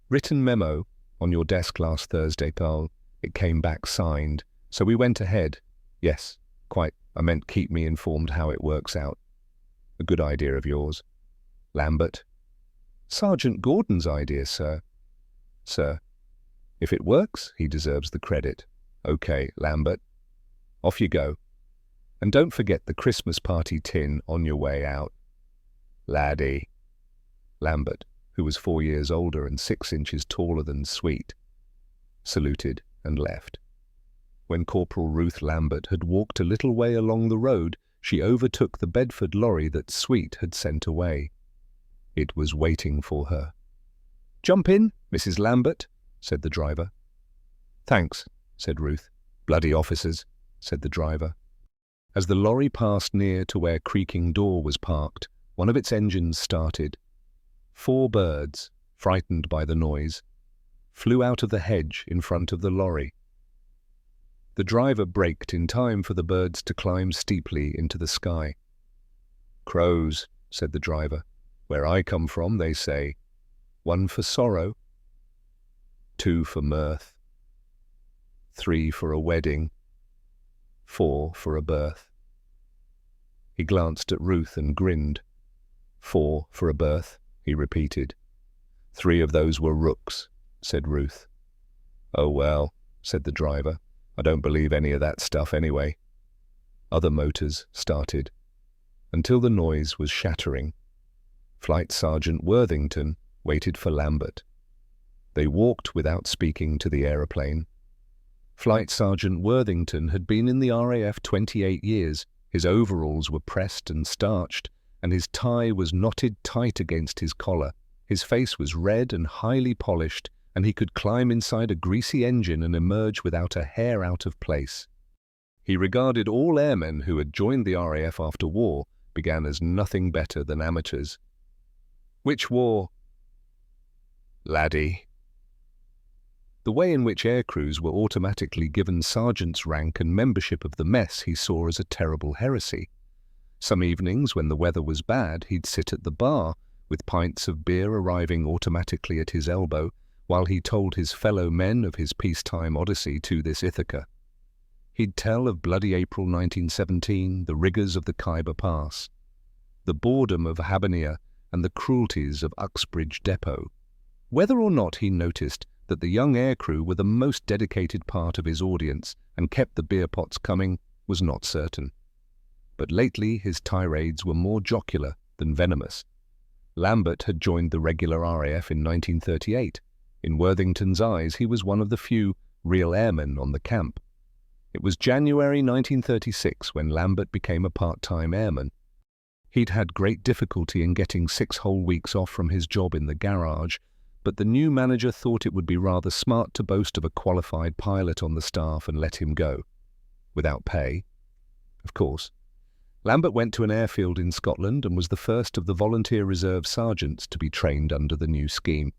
Written memo on your desk last Thursday, pal. It came back signed, So we went ahead. Yes, quite. I meant keep me informed how it works out. A good idea of yours. Lambert. Sergeant Gordon's idea, sir. Sir. If it works, he deserves the credit. Okay, Lambert. Off you go. And don't forget the Christmas party tin on your way out. Laddie. Lambert, who was 4 years older and 6 inches taller than Sweet, saluted and left. When Corporal Ruth Lambert had walked a little way along the road, she overtook the Bedford lorry that Sweet had sent away. It was waiting for her. "Jump in, Mrs. Lambert," said the driver. "Thanks," said Ruth. "Bloody officers," said the driver. As the lorry passed near to where Creaking Door was parked, one of its engines started. 4 birds, frightened by the noise, flew out of the hedge in front of the lorry. The driver braked in time for the birds to climb steeply into the sky. "Crows," said the driver. "Where I come from, they say, 1 for sorrow, 2 for mirth, 3 for a wedding, 4 for a birth." He glanced at Ruth and grinned. 4 for a birth, he repeated. 3 of those were rooks, said Ruth. "Oh well," said the driver. "I don't believe any of that stuff anyway." Other motors started, until the noise was shattering. Flight Sergeant Worthington waited for Lambert. They walked without speaking to the aeroplane. Flight Sergeant Worthington had been in the RAF 28 years. His overalls were pressed and starched, and his tie was knotted tight against his collar. His face was red and highly polished, and he could climb inside a greasy engine and emerge without a hair out of place. He regarded all airmen who had joined the RAF after war began as nothing better than amateurs. "Which war?" "Laddie." The way in which aircrews were automatically given sergeant's rank and membership of the mess he saw as a terrible heresy. Some evenings, when the weather was bad, he'd sit at the bar, with pints of beer arriving automatically at his elbow, while he told his fellow men of his peacetime odyssey to this Ithaca. He'd tell of bloody April 1917, the rigours of the Khyber Pass, the boredom of Habanea, and the cruelties of Uxbridge Depot. Whether or not he noticed that the young aircrew were the most dedicated part of his audience and kept the beer pots coming was not certain. But lately his tirades were more jocular than venomous. Lambert had joined the regular RAF in 1938. In Worthington's eyes, he was one of the few real airmen on the camp. It was January 1936 when Lambert became a part-time airman. He'd had great difficulty in getting 6 whole weeks off from his job in the garage, but the new manager thought it would be rather smart to boast of a qualified pilot on the staff and let him go. Without pay, of course. Lambert went to an airfield in Scotland and was the first of the volunteer reserve sergeants to be trained under the new scheme.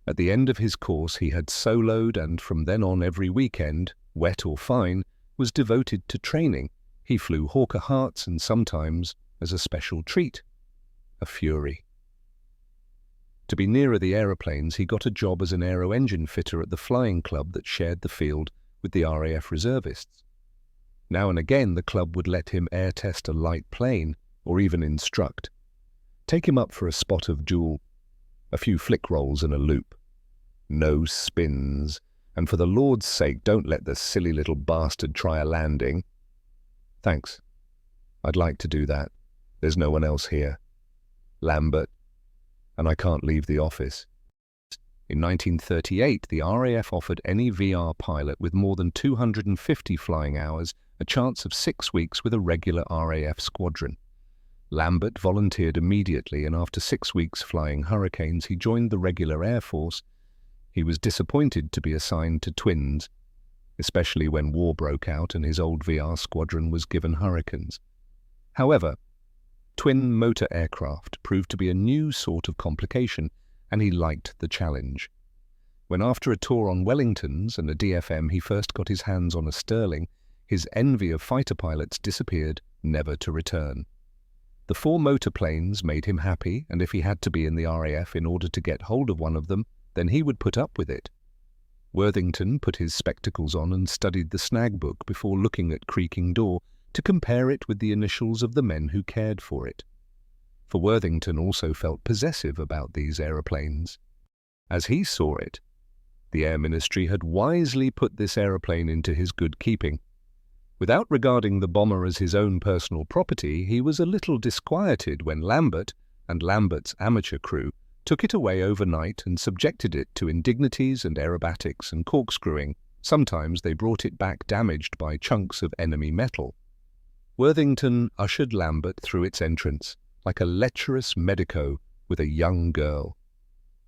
At the end of his course he had soloed, and from then on every weekend, wet or fine, was devoted to training. He flew Hawker Harts and sometimes, as a special treat, a Fury. To be nearer the aeroplanes, he got a job as an aero-engine fitter at the flying club that shared the field with the RAF reservists. Now and again the club would let him air-test a light plane, or even instruct. Take him up for a spot of duel, a few flick rolls and a loop. No spins, and for the Lord's sake don't let the silly little bastard try a landing. Thanks. I'd like to do that. There's no one else here. Lambert. And I can't leave the office. In 1938, the RAF offered any VR pilot with more than 250 flying hours a chance of 6 weeks with a regular RAF squadron. Lambert volunteered immediately, and after 6 weeks flying Hurricanes, he joined the regular Air Force. He was disappointed to be assigned to twins, especially when war broke out and his old VR squadron was given Hurricanes. However, twin motor aircraft proved to be a new sort of complication, and he liked the challenge. When after a tour on Wellingtons and a DFM he first got his hands on a Sterling, his envy of fighter pilots disappeared, never to return. The 4 motor planes made him happy, and if he had to be in the RAF in order to get hold of one of them, then he would put up with it. Worthington put his spectacles on and studied the snag book before looking at creaking door to compare it with the initials of the men who cared for it. For Worthington also felt possessive about these aeroplanes. As he saw it, the Air Ministry had wisely put this aeroplane into his good keeping. Without regarding the bomber as his own personal property, he was a little disquieted when Lambert and Lambert's amateur crew took it away overnight and subjected it to indignities and aerobatics and corkscrewing. Sometimes they brought it back damaged by chunks of enemy metal. Worthington ushered Lambert through its entrance, like a lecherous medico with a young girl.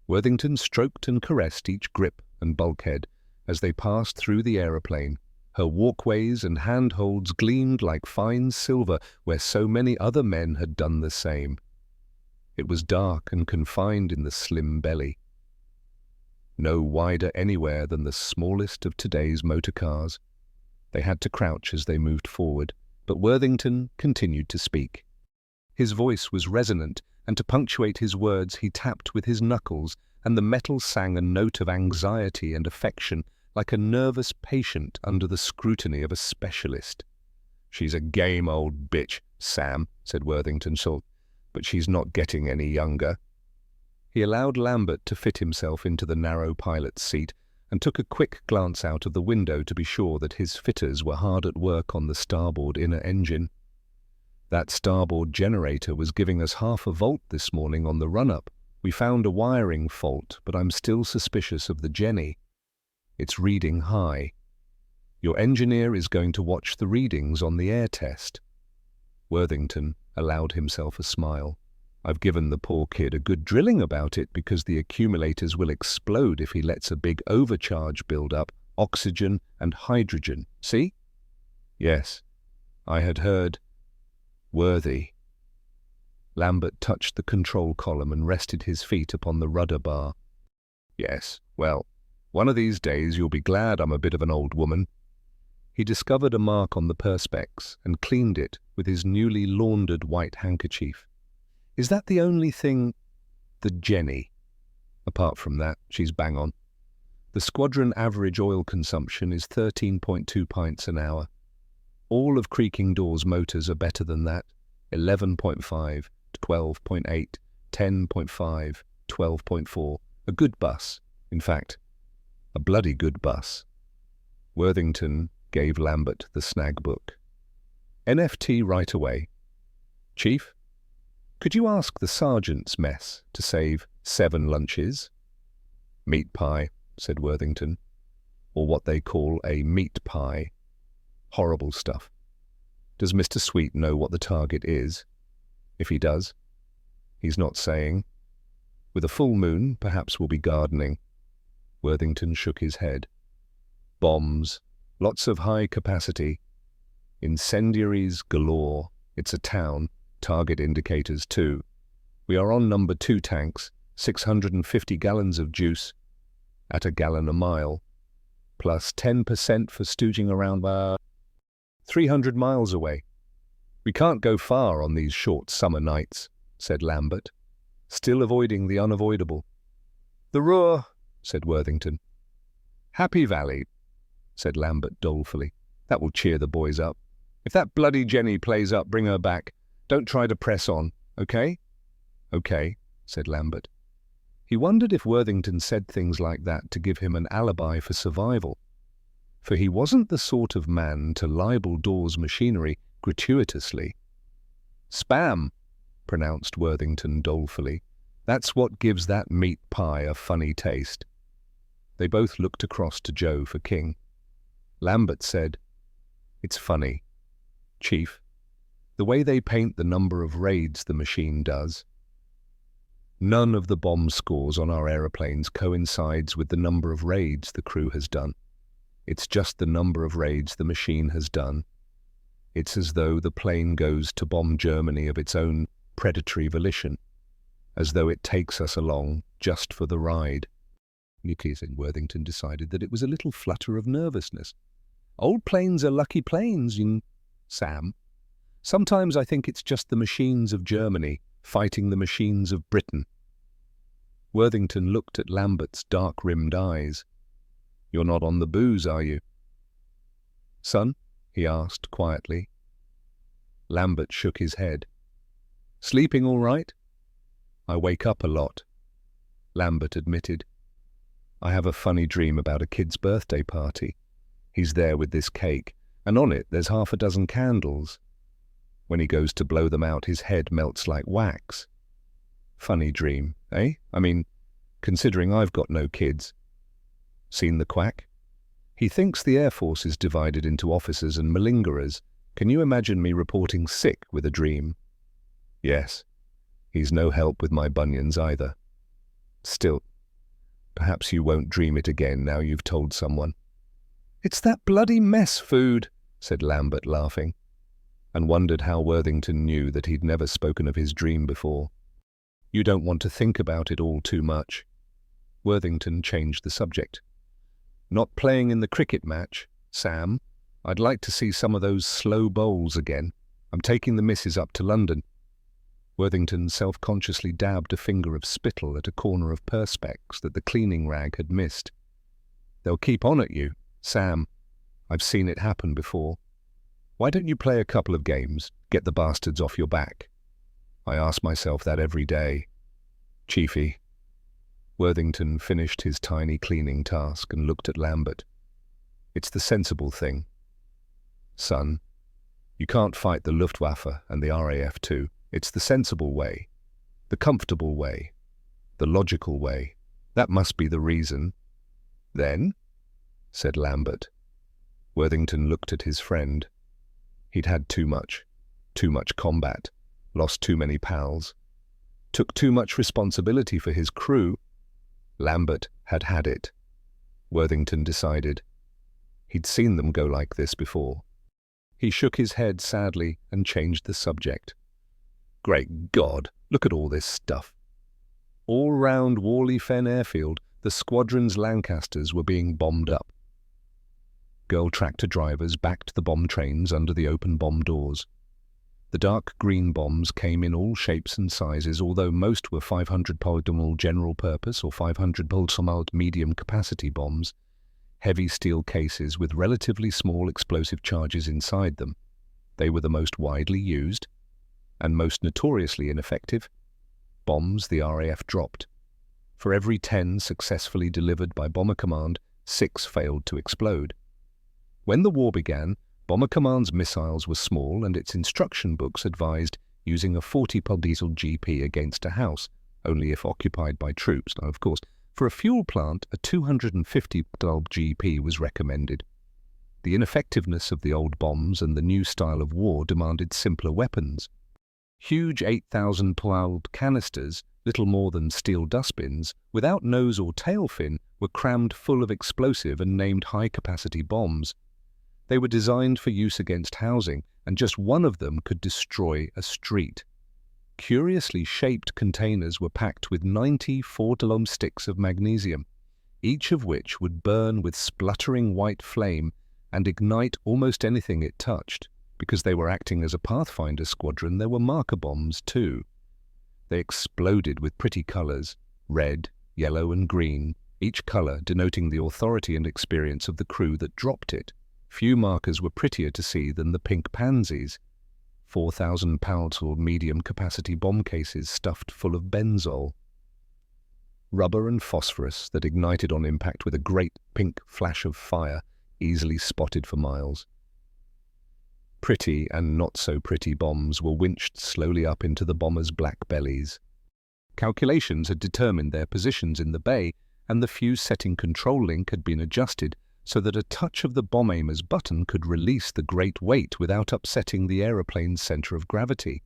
Worthington stroked and caressed each grip and bulkhead as they passed through the aeroplane. Her walkways and handholds gleamed like fine silver where so many other men had done the same. It was dark and confined in the slim belly. No wider anywhere than the smallest of today's motor cars. They had to crouch as they moved forward, but Worthington continued to speak. His voice was resonant, and to punctuate his words he tapped with his knuckles, and the metal sang a note of anxiety and affection, like a nervous patient under the scrutiny of a specialist. "She's a game old bitch, Sam," said Worthington short, "but she's not getting any younger." He allowed Lambert to fit himself into the narrow pilot's seat and took a quick glance out of the window to be sure that his fitters were hard at work on the starboard inner engine. That starboard generator was giving us half a volt this morning on the run-up. We found a wiring fault, but I'm still suspicious of the Jenny. It's reading high. Your engineer is going to watch the readings on the air test. Worthington allowed himself a smile. I've given the poor kid a good drilling about it because the accumulators will explode if he lets a big overcharge build up, oxygen and hydrogen. See? Yes, I had heard. Worthy. Lambert touched the control column and rested his feet upon the rudder bar. Yes, well, one of these days you'll be glad I'm a bit of an old woman. He discovered a mark on the perspex and cleaned it with his newly laundered white handkerchief. Is that the only thing? The Jenny. Apart from that, she's bang on. The squadron average oil consumption is 13.2 pints an hour. All of Creaking Door's motors are better than that. 11.5, 12.8, 10.5, 12.4. A good bus. In fact, a bloody good bus. Worthington gave Lambert the snag book. NFT right away. Chief, could you ask the sergeant's mess to save 7 lunches? Meat pie, said Worthington, or what they call a meat pie. Horrible stuff. Does Mr. Sweet know what the target is? If he does, he's not saying. With a full moon, perhaps we'll be gardening. Worthington shook his head. Bombs, lots of high capacity. Incendiaries galore. It's a town. Target indicators too. We are on number 2 tanks, 650 gallons of juice, at $1 gallon a mile, plus 10% for stooging around 300 miles away. We can't go far on these short summer nights, said Lambert, still avoiding the unavoidable. The Ruhr, said Worthington. Happy Valley, said Lambert dolefully. That will cheer the boys up. If that bloody Jenny plays up, bring her back. Don't try to press on, okay? Okay, said Lambert. He wondered if Worthington said things like that to give him an alibi for survival, for he wasn't the sort of man to libel Dawes machinery gratuitously. Spam, pronounced Worthington dolefully. That's what gives that meat pie a funny taste. They both looked across to Joe for King. Lambert said, It's funny, Chief, the way they paint the number of raids the machine does. None of the bomb scores on our aeroplanes coincides with the number of raids the crew has done. It's just the number of raids the machine has done. It's as though the plane goes to bomb Germany of its own predatory volition, as though it takes us along just for the ride. Nucleus and Worthington decided that it was a little flutter of nervousness. Old planes are lucky planes, Sam. Sometimes I think it's just the machines of Germany fighting the machines of Britain. Worthington looked at Lambert's dark-rimmed eyes. You're not on the booze, are you? Son? He asked quietly. Lambert shook his head. Sleeping all right? I wake up a lot, Lambert admitted. I have a funny dream about a kid's birthday party. He's there with this cake, and on it there's half a dozen candles. When he goes to blow them out, his head melts like wax. Funny dream, eh? I mean, considering I've got no kids. Seen the quack? He thinks the Air Force is divided into officers and malingerers. Can you imagine me reporting sick with a dream? Yes. He's no help with my bunions either. Still, perhaps you won't dream it again now you've told someone. It's that bloody mess food, said Lambert, laughing, and wondered how Worthington knew that he'd never spoken of his dream before. You don't want to think about it all too much. Worthington changed the subject. Not playing in the cricket match, Sam. I'd like to see some of those slow bowls again. I'm taking the missus up to London. Worthington self-consciously dabbed a finger of spittle at a corner of perspex that the cleaning rag had missed. They'll keep on at you, Sam. I've seen it happen before. Why don't you play a couple of games, get the bastards off your back? I ask myself that every day. Chiefy. Worthington finished his tiny cleaning task and looked at Lambert. It's the sensible thing. Son, you can't fight the Luftwaffe and the RAF too. It's the sensible way, the comfortable way, the logical way. That must be the reason. Then? Said Lambert. Worthington looked at his friend. He'd had too much combat, lost too many pals, took too much responsibility for his crew. Lambert had had it. Worthington decided. He'd seen them go like this before. He shook his head sadly and changed the subject. Great God, look at all this stuff. All round Whalley Fen airfield, the squadron's Lancasters were being bombed up. Girl tractor drivers backed the bomb trains under the open bomb doors. The dark green bombs came in all shapes and sizes, although most were 500-polygonal general purpose or 500-polygonal medium capacity bombs, heavy steel cases with relatively small explosive charges inside them. They were the most widely used and most notoriously ineffective bombs the RAF dropped. For every 10 successfully delivered by Bomber Command, 6 failed to explode. When the war began, Bomber Command's missiles were small and its instruction books advised using a 40-pul diesel GP against a house, only if occupied by troops. Now, of course, for a fuel plant, a 250-pul GP was recommended. The ineffectiveness of the old bombs and the new style of war demanded simpler weapons. Huge 8,000-pul canisters, little more than steel dustbins, without nose or tail fin, were crammed full of explosive and named high-capacity bombs. They were designed for use against housing, and just one of them could destroy a street. Curiously shaped containers were packed with 90 4-dome sticks of magnesium, each of which would burn with spluttering white flame and ignite almost anything it touched. Because they were acting as a Pathfinder squadron, there were marker bombs too. They exploded with pretty colors, red, yellow and green, each color denoting the authority and experience of the crew that dropped it. Few markers were prettier to see than the pink pansies, 4,000-pul medium-capacity bomb cases stuffed full of benzol. Rubber and phosphorus that ignited on impact with a great pink flash of fire, easily spotted for miles. Pretty and not-so-pretty bombs were winched slowly up into the bombers' black bellies. Calculations had determined their positions in the bay, and the fuse-setting control link had been adjusted so that a touch of the bomb aimer's button could release the great weight without upsetting the aeroplane's center of gravity.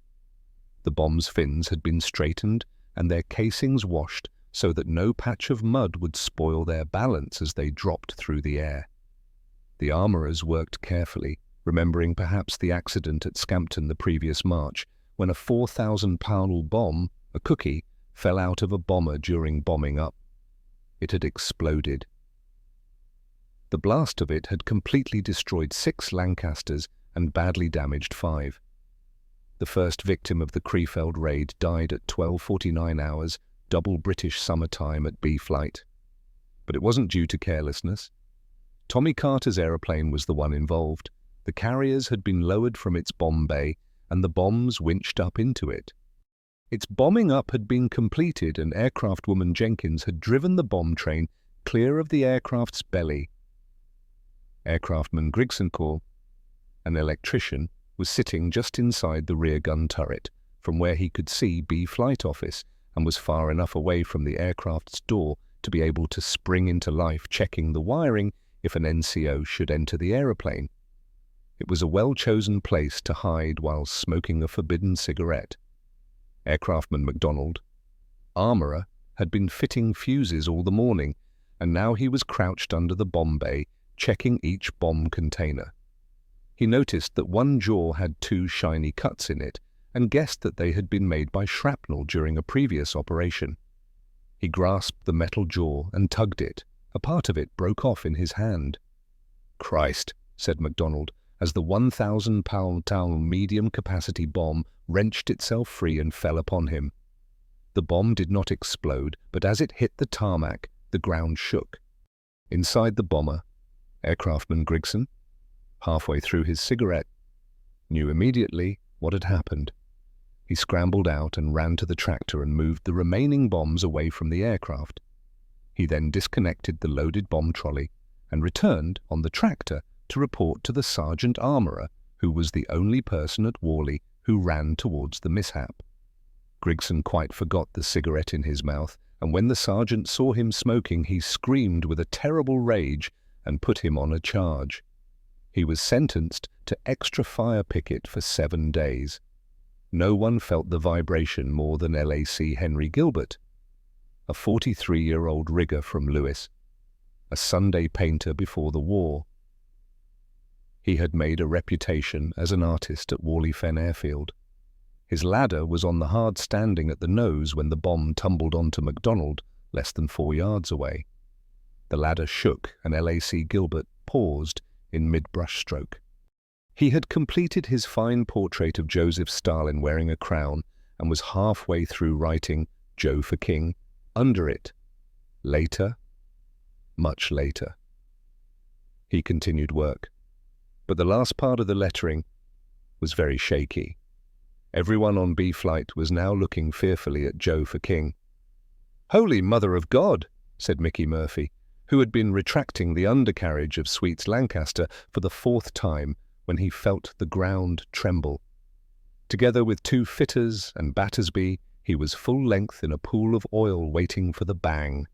The bomb's fins had been straightened and their casings washed so that no patch of mud would spoil their balance as they dropped through the air. The armourers worked carefully, remembering perhaps the accident at Scampton the previous March, when a 4,000-pul bomb, a cookie, fell out of a bomber during bombing up. It had exploded. The blast of it had completely destroyed 6 Lancasters and badly damaged 5. The first victim of the Krefeld raid died at 12:49 hours, double British summer time at B flight. But it wasn't due to carelessness. Tommy Carter's aeroplane was the one involved. The carriers had been lowered from its bomb bay and the bombs winched up into it. Its bombing up had been completed and aircraft woman Jenkins had driven the bomb train clear of the aircraft's belly. Aircraftman Grigson, an electrician, was sitting just inside the rear gun turret, from where he could see B flight office, and was far enough away from the aircraft's door to be able to spring into life checking the wiring if an NCO should enter the aeroplane. It was a well-chosen place to hide while smoking a forbidden cigarette. Aircraftman MacDonald, armourer, had been fitting fuses all the morning, and now he was crouched under the bomb bay, checking each bomb container. He noticed that one jaw had 2 shiny cuts in it, and guessed that they had been made by shrapnel during a previous operation. He grasped the metal jaw and tugged it. A part of it broke off in his hand. "Christ," said MacDonald, as the 1,000-pound medium-capacity bomb wrenched itself free and fell upon him. The bomb did not explode, but as it hit the tarmac, the ground shook. Inside the bomber, Aircraftman Grigson, halfway through his cigarette, knew immediately what had happened. He scrambled out and ran to the tractor and moved the remaining bombs away from the aircraft. He then disconnected the loaded bomb trolley and returned on the tractor to report to the sergeant armourer, who was the only person at Worley who ran towards the mishap. Grigson quite forgot the cigarette in his mouth, and when the sergeant saw him smoking, he screamed with a terrible rage and put him on a charge. He was sentenced to extra fire picket for 7 days. No one felt the vibration more than LAC Henry Gilbert, a 43-year-old rigger from Lewis, a Sunday painter before the war. He had made a reputation as an artist at Worley Fen Airfield. His ladder was on the hard standing at the nose when the bomb tumbled onto MacDonald, less than 4 yards away. The ladder shook and LAC Gilbert paused in mid-brushstroke. He had completed his fine portrait of Joseph Stalin wearing a crown and was halfway through writing "Joe for King" under it. Later, much later. He continued work, but the last part of the lettering was very shaky. Everyone on B Flight was now looking fearfully at Joe for King. "Holy Mother of God," said Mickey Murphy, who had been retracting the undercarriage of Sweets Lancaster for the 4th time when he felt the ground tremble. Together with 2 fitters and Battersby, he was full length in a pool of oil waiting for the bang.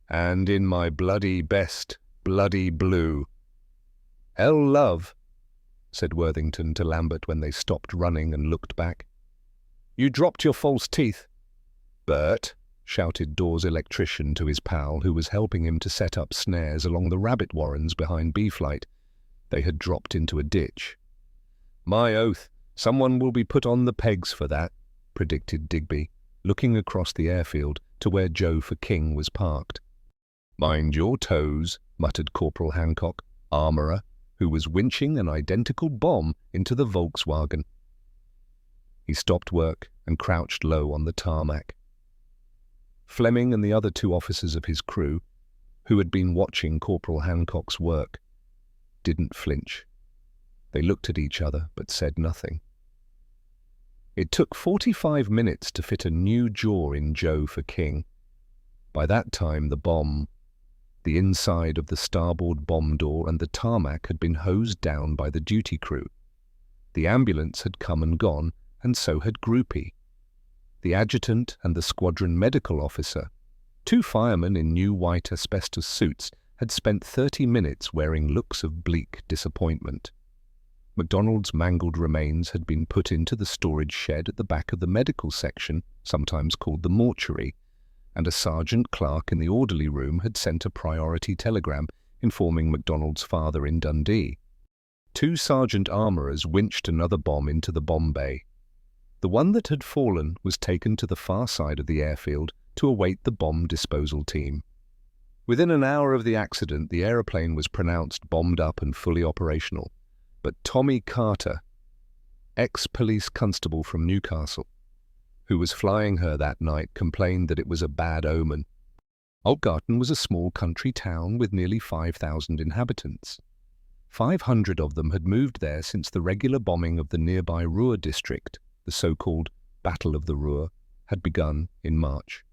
"And in my bloody best, bloody blue." "L love," said Worthington to Lambert when they stopped running and looked back. "You dropped your false teeth." "Bert," shouted Dawes' electrician to his pal, who was helping him to set up snares along the rabbit warrens behind B Flight. They had dropped into a ditch. "My oath, someone will be put on the pegs for that," predicted Digby, looking across the airfield to where Joe for King was parked. "Mind your toes," muttered Corporal Hancock, armourer, who was winching an identical bomb into the Volkswagen. He stopped work and crouched low on the tarmac. Fleming and the other 2 officers of his crew, who had been watching Corporal Hancock's work, didn't flinch. They looked at each other but said nothing. It took 45 minutes to fit a new jaw in Joe for King. By that time the bomb, the inside of the starboard bomb door and the tarmac had been hosed down by the duty crew. The ambulance had come and gone, and so had Groupie. The adjutant and the squadron medical officer, 2 firemen in new white asbestos suits, had spent 30 minutes wearing looks of bleak disappointment. MacDonald's mangled remains had been put into the storage shed at the back of the medical section, sometimes called the mortuary, and a sergeant clerk in the orderly room had sent a priority telegram informing MacDonald's father in Dundee. 2 sergeant armourers winched another bomb into the bomb bay. The one that had fallen was taken to the far side of the airfield to await the bomb disposal team. Within an hour of the accident, the aeroplane was pronounced bombed up and fully operational. But Tommy Carter, ex-police constable from Newcastle, who was flying her that night, complained that it was a bad omen. Altgarten was a small country town with nearly 5,000 inhabitants. 500 of them had moved there since the regular bombing of the nearby Ruhr district, the so-called Battle of the Ruhr, had begun in March.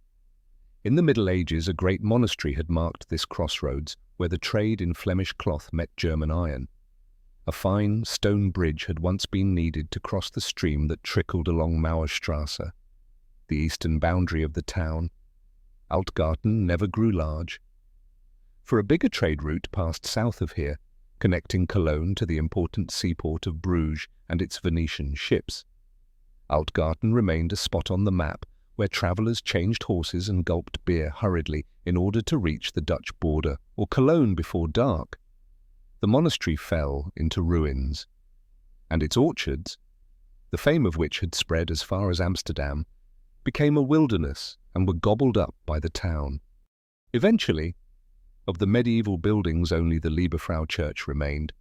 In the Middle Ages, a great monastery had marked this crossroads where the trade in Flemish cloth met German iron. A fine stone bridge had once been needed to cross the stream that trickled along Mauerstrasse, the eastern boundary of the town. Altgarten never grew large. For a bigger trade route passed south of here, connecting Cologne to the important seaport of Bruges and its Venetian ships. Altgarten remained a spot on the map where travellers changed horses and gulped beer hurriedly in order to reach the Dutch border or Cologne before dark. The monastery fell into ruins, and its orchards, the fame of which had spread as far as Amsterdam, became a wilderness and were gobbled up by the town. Eventually, of the medieval buildings only the Liebefrau Church remained,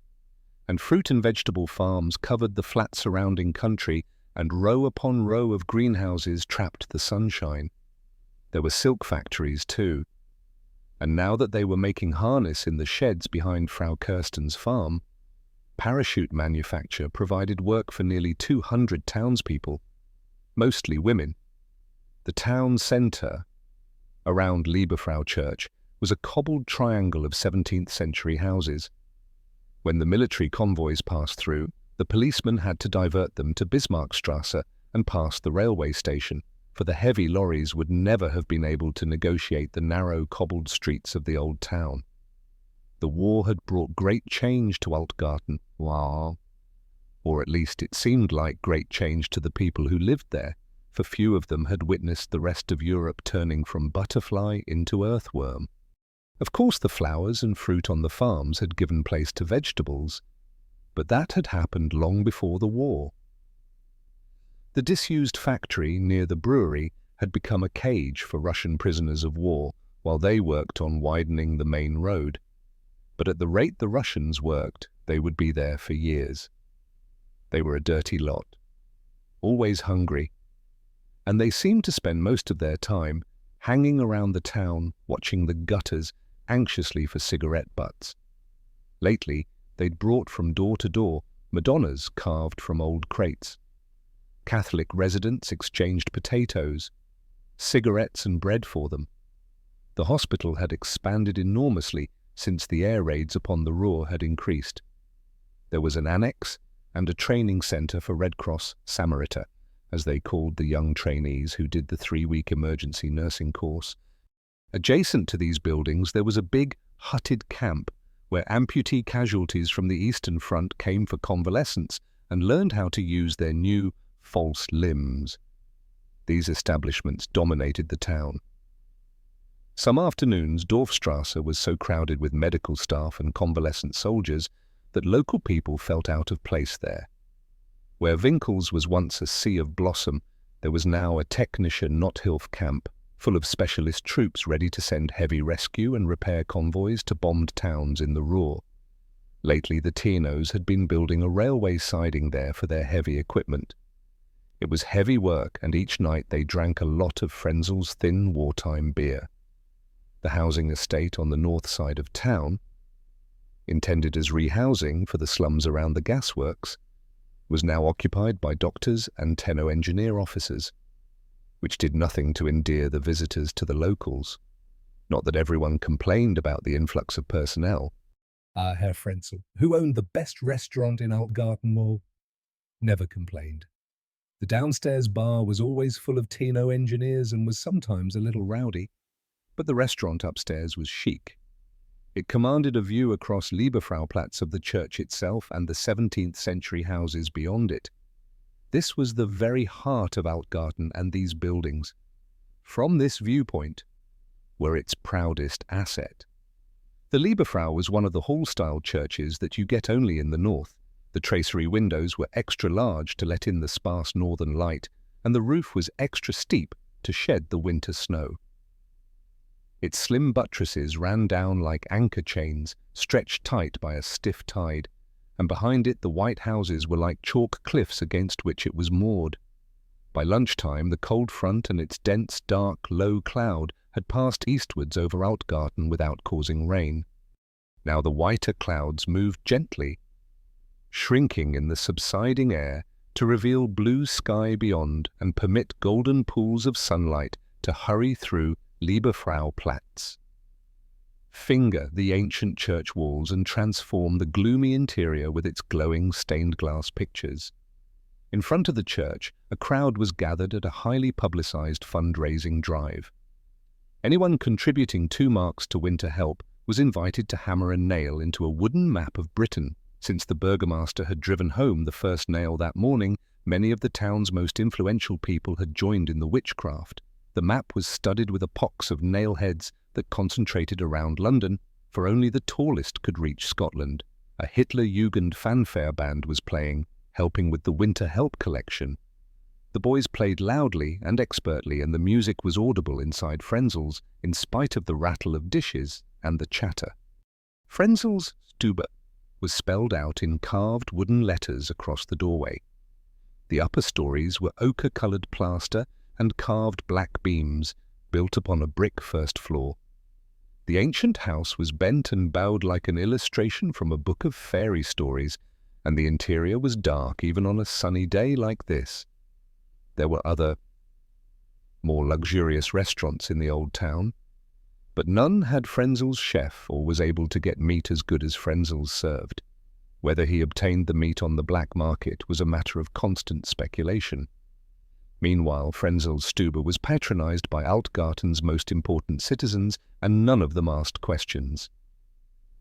and fruit and vegetable farms covered the flat surrounding country, and row upon row of greenhouses trapped the sunshine. There were silk factories too, and now that they were making harness in the sheds behind Frau Kirsten's farm, parachute manufacture provided work for nearly 200 townspeople, mostly women. The town centre, around Liebefrau Church, was a cobbled triangle of 17th century houses. When the military convoys passed through, the policemen had to divert them to Bismarckstrasse and past the railway station, for the heavy lorries would never have been able to negotiate the narrow cobbled streets of the old town. The war had brought great change to Altgarten, or at least it seemed like great change to the people who lived there, for few of them had witnessed the rest of Europe turning from butterfly into earthworm. Of course, the flowers and fruit on the farms had given place to vegetables, but that had happened long before the war. The disused factory near the brewery had become a cage for Russian prisoners of war while they worked on widening the main road. But at the rate the Russians worked, they would be there for years. They were a dirty lot, always hungry, and they seemed to spend most of their time hanging around the town, watching the gutters anxiously for cigarette butts. Lately, they'd brought from door to door Madonnas carved from old crates. Catholic residents exchanged potatoes, cigarettes and bread for them. The hospital had expanded enormously since the air raids upon the Ruhr had increased. There was an annex and a training centre for Red Cross Samariter, as they called the young trainees who did the 3-week emergency nursing course. Adjacent to these buildings there was a big, hutted camp where amputee casualties from the Eastern Front came for convalescence and learned how to use their new false limbs. These establishments dominated the town. Some afternoons, Dorfstrasse was so crowded with medical staff and convalescent soldiers that local people felt out of place there. Where Winkels was once a sea of blossom, there was now a Technische Nothilfe camp, full of specialist troops ready to send heavy rescue and repair convoys to bombed towns in the Ruhr. Lately, the Tiernos had been building a railway siding there for their heavy equipment. It was heavy work, and each night they drank a lot of Frenzel's thin wartime beer. The housing estate on the north side of town, intended as rehousing for the slums around the gasworks, was now occupied by doctors and tenno-engineer officers, which did nothing to endear the visitors to the locals. Not that everyone complained about the influx of personnel. Herr Frenzel, who owned the best restaurant in Altgarten Mall, never complained. The downstairs bar was always full of Tino engineers and was sometimes a little rowdy, but the restaurant upstairs was chic. It commanded a view across Liebefrauplatz of the church itself and the 17th century houses beyond it. This was the very heart of Altgarten and these buildings, from this viewpoint, were its proudest asset. The Liebefrau was one of the hall-style churches that you get only in the north. The tracery windows were extra large to let in the sparse northern light, and the roof was extra steep to shed the winter snow. Its slim buttresses ran down like anchor chains, stretched tight by a stiff tide, and behind it the white houses were like chalk cliffs against which it was moored. By lunchtime, the cold front and its dense, dark, low cloud had passed eastwards over Altgarten without causing rain. Now the whiter clouds moved gently, shrinking in the subsiding air to reveal blue sky beyond and permit golden pools of sunlight to hurry through Lieberfrau-Platz, finger the ancient church walls and transform the gloomy interior with its glowing stained glass pictures. In front of the church, a crowd was gathered at a highly publicized fundraising drive. Anyone contributing 2 marks to Winter Help was invited to hammer a nail into a wooden map of Britain. Since the burgomaster had driven home the first nail that morning, many of the town's most influential people had joined in the witchcraft. The map was studded with a pox of nail heads that concentrated around London, for only the tallest could reach Scotland. A Hitler-Jugend fanfare band was playing, helping with the Winter Help collection. The boys played loudly and expertly, and the music was audible inside Frenzel's, in spite of the rattle of dishes and the chatter. Frenzel's Stube was spelled out in carved wooden letters across the doorway. The upper stories were ochre-coloured plaster and carved black beams built upon a brick first floor. The ancient house was bent and bowed like an illustration from a book of fairy stories, and the interior was dark even on a sunny day like this. There were other, more luxurious restaurants in the old town, but none had Frenzel's chef or was able to get meat as good as Frenzel's served. Whether he obtained the meat on the black market was a matter of constant speculation. Meanwhile, Frenzel's Stube was patronized by Altgarten's most important citizens, and none of them asked questions.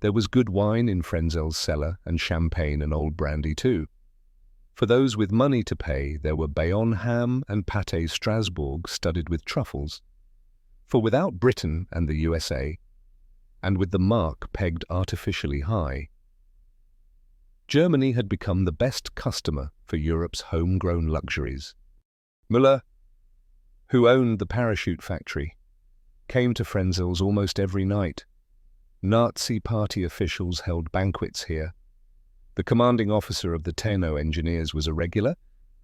There was good wine in Frenzel's cellar, and champagne and old brandy too. For those with money to pay, there were Bayonne ham and pâté Strasbourg studded with truffles. For without Britain and the USA, and with the mark pegged artificially high, Germany had become the best customer for Europe's homegrown luxuries. Müller, who owned the parachute factory, came to Frenzel's almost every night. Nazi party officials held banquets here. The commanding officer of the Tenno engineers was a regular,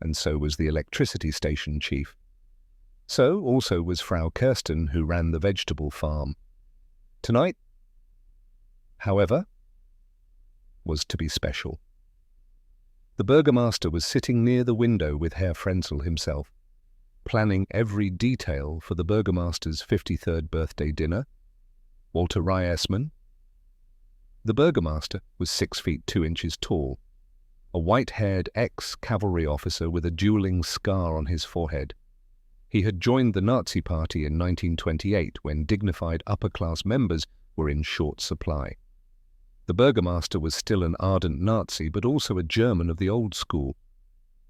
and so was the electricity station chief. So also was Frau Kirsten, who ran the vegetable farm. Tonight, however, was to be special. The burgomaster was sitting near the window with Herr Frenzel himself, planning every detail for the burgomaster's 53rd birthday dinner. Walter Reisman. The burgomaster was 6 feet 2 inches tall, a white-haired ex-cavalry officer with a dueling scar on his forehead. He had joined the Nazi Party in 1928 when dignified upper-class members were in short supply. The burgomaster was still an ardent Nazi, but also a German of the old school.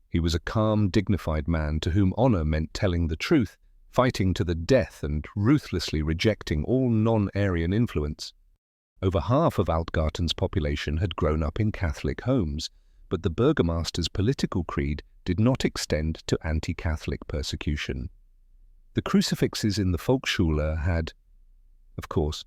He was a calm, dignified man to whom honor meant telling the truth, fighting to the death and ruthlessly rejecting all non-Aryan influence. Over half of Altgarten's population had grown up in Catholic homes, but the burgomaster's political creed did not extend to anti-Catholic persecution. The crucifixes in the Volksschule had, of course,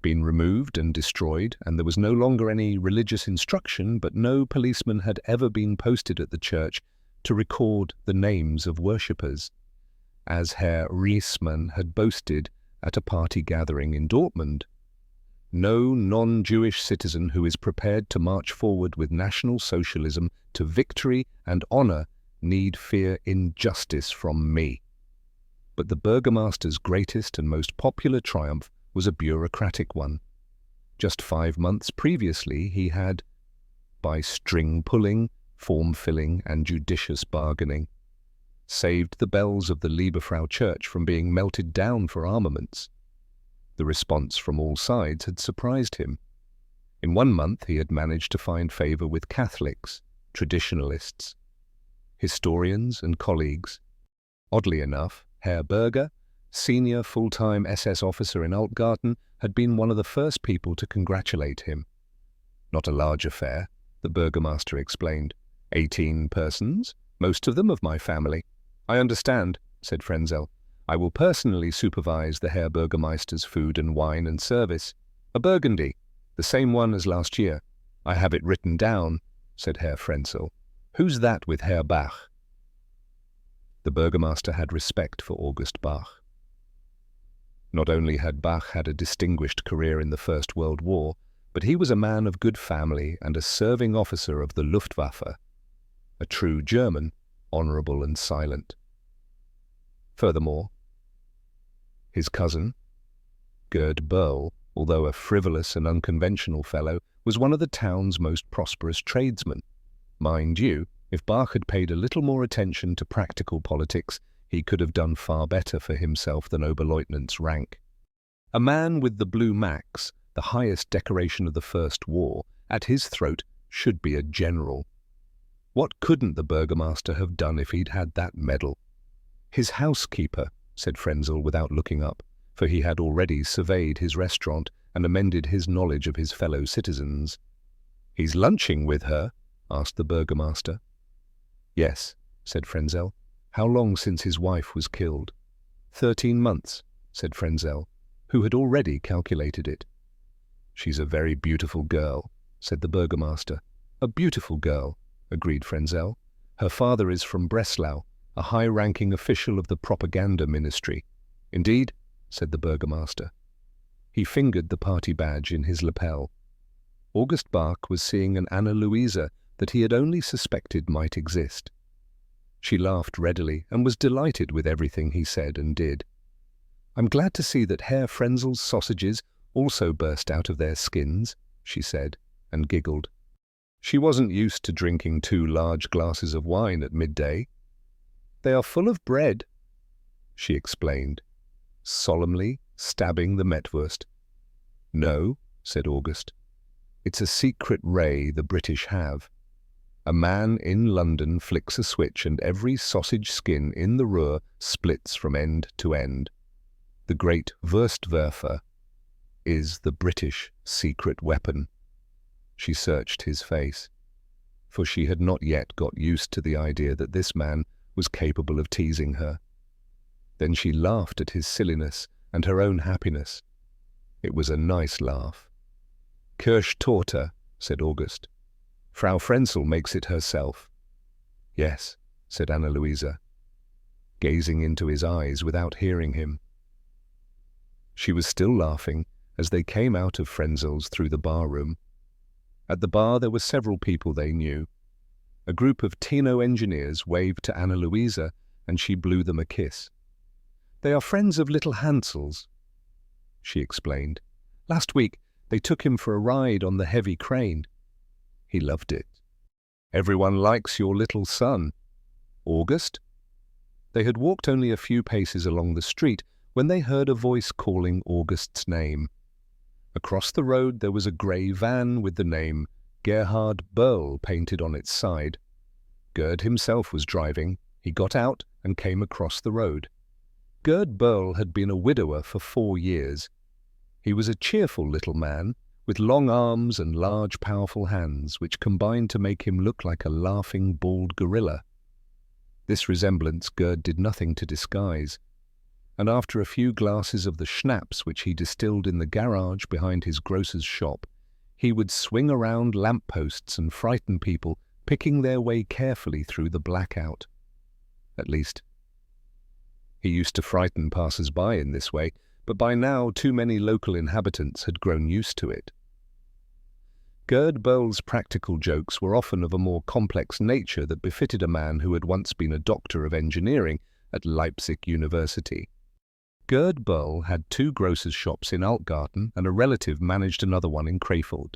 been removed and destroyed, and there was no longer any religious instruction, but no policeman had ever been posted at the church to record the names of worshippers, as Herr Reisman had boasted at a party gathering in Dortmund. No non-Jewish citizen who is prepared to march forward with National Socialism to victory and honor need fear injustice from me. But the burgomaster's greatest and most popular triumph was a bureaucratic one. Just 5 months previously he had, by string-pulling, form-filling and judicious bargaining, saved the bells of the Lieberfrau Church from being melted down for armaments. The response from all sides had surprised him. In 1 month he had managed to find favor with Catholics, traditionalists, historians and colleagues. Oddly enough, Herr Berger, senior full-time SS officer in Altgarten, had been one of the first people to congratulate him. Not a large affair, the burgomaster explained. 18 persons, most of them of my family. I understand, said Frenzel. I will personally supervise the Herr Burgermeister's food and wine and service. A Burgundy, the same one as last year. I have it written down, said Herr Frenzel. Who's that with Herr Bach? The burgomaster had respect for August Bach. Not only had Bach had a distinguished career in the First World War, but he was a man of good family and a serving officer of the Luftwaffe, a true German, honourable and silent. Furthermore, his cousin, Gerd Böll, although a frivolous and unconventional fellow, was one of the town's most prosperous tradesmen. Mind you, if Bach had paid a little more attention to practical politics, he could have done far better for himself than Oberleutnant's rank. A man with the blue max, the highest decoration of the First War, at his throat should be a general. What couldn't the burgomaster have done if he'd had that medal? His housekeeper, said Frenzel without looking up, for he had already surveyed his restaurant and amended his knowledge of his fellow citizens. "He's lunching with her?" asked the burgomaster. "Yes," said Frenzel. "How long since his wife was killed?" 13 months, said Frenzel, who had already calculated it. "She's a very beautiful girl," said the burgomaster. "A beautiful girl," agreed Frenzel. "Her father is from Breslau, a high-ranking official of the propaganda ministry." "Indeed?" said the burgomaster. He fingered the party badge in his lapel. August Bach was seeing an Anna Louisa that he had only suspected might exist. She laughed readily and was delighted with everything he said and did. "I'm glad to see that Herr Frenzel's sausages also burst out of their skins," she said, and giggled. She wasn't used to drinking 2 large glasses of wine at midday. "They are full of bread," she explained, solemnly stabbing the Metwurst. "No," said August. "It's a secret ray the British have. A man in London flicks a switch and every sausage skin in the Ruhr splits from end to end. The great Wurstwerfer is the British secret weapon." She searched his face, for she had not yet got used to the idea that this man was capable of teasing her. Then she laughed at his silliness and her own happiness. It was a nice laugh. "Kirschtorte," said August. "Frau Frenzel makes it herself." "Yes," said Anna Louisa, gazing into his eyes without hearing him. She was still laughing as they came out of Frenzel's through the bar-room. At the bar there were several people they knew. A group of Tino engineers waved to Anna Louisa and she blew them a kiss. "They are friends of little Hansel's," she explained. "Last week they took him for a ride on the heavy crane. He loved it." "Everyone likes your little son, August." They had walked only a few paces along the street when they heard a voice calling August's name. Across the road there was a grey van with the name Gerhard Böll painted on its side. Gerd himself was driving. He got out and came across the road. Gerd Böll had been a widower for 4 years. He was a cheerful little man, with long arms and large powerful hands, which combined to make him look like a laughing bald gorilla. This resemblance Gerd did nothing to disguise, and after a few glasses of the schnapps which he distilled in the garage behind his grocer's shop, he would swing around lamp-posts and frighten people, picking their way carefully through the blackout. At least, he used to frighten passers-by in this way, but by now too many local inhabitants had grown used to it. Gerd Böll's practical jokes were often of a more complex nature that befitted a man who had once been a doctor of engineering at Leipzig University. Gerd Böll had 2 grocers' shops in Altgarten and a relative managed another one in Krefeld.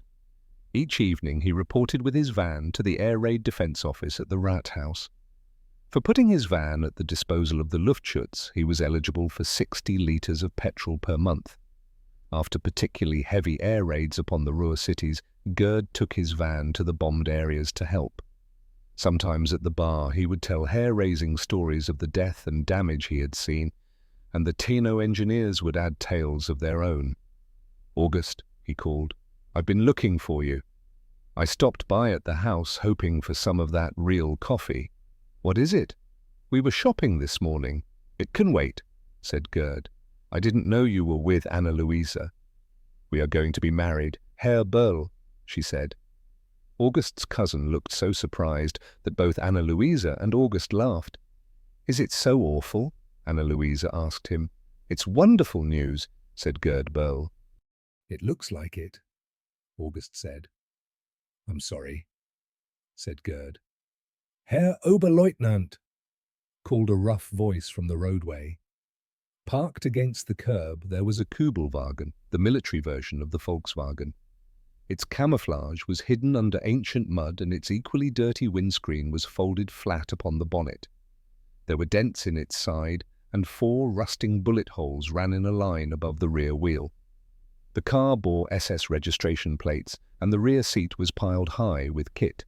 Each evening he reported with his van to the Air Raid Defence Office at the Rathaus. For putting his van at the disposal of the Luftschutz, he was eligible for 60 litres of petrol per month. After particularly heavy air raids upon the Ruhr cities, Gerd took his van to the bombed areas to help. Sometimes at the bar he would tell hair-raising stories of the death and damage he had seen, and the Tino engineers would add tales of their own. "August," he called, "I've been looking for you. I stopped by at the house hoping for some of that real coffee." "What is it?" "We were shopping this morning." "It can wait," said Gerd. "I didn't know you were with Anna Louisa." "We are going to be married, Herr Böll," she said. August's cousin looked so surprised that both Anna Louisa and August laughed. Is it so awful? Anna Louisa asked him. It's wonderful news, said Gerd Burl. It looks like it, August said. I'm sorry, said Gerd. Herr Oberleutnant, called a rough voice from the roadway. Parked against the curb, there was a Kubelwagen, the military version of the Volkswagen. Its camouflage was hidden under ancient mud, and its equally dirty windscreen was folded flat upon the bonnet. There were dents in its side, and 4 rusting bullet holes ran in a line above the rear wheel. The car bore SS registration plates, and the rear seat was piled high with kit.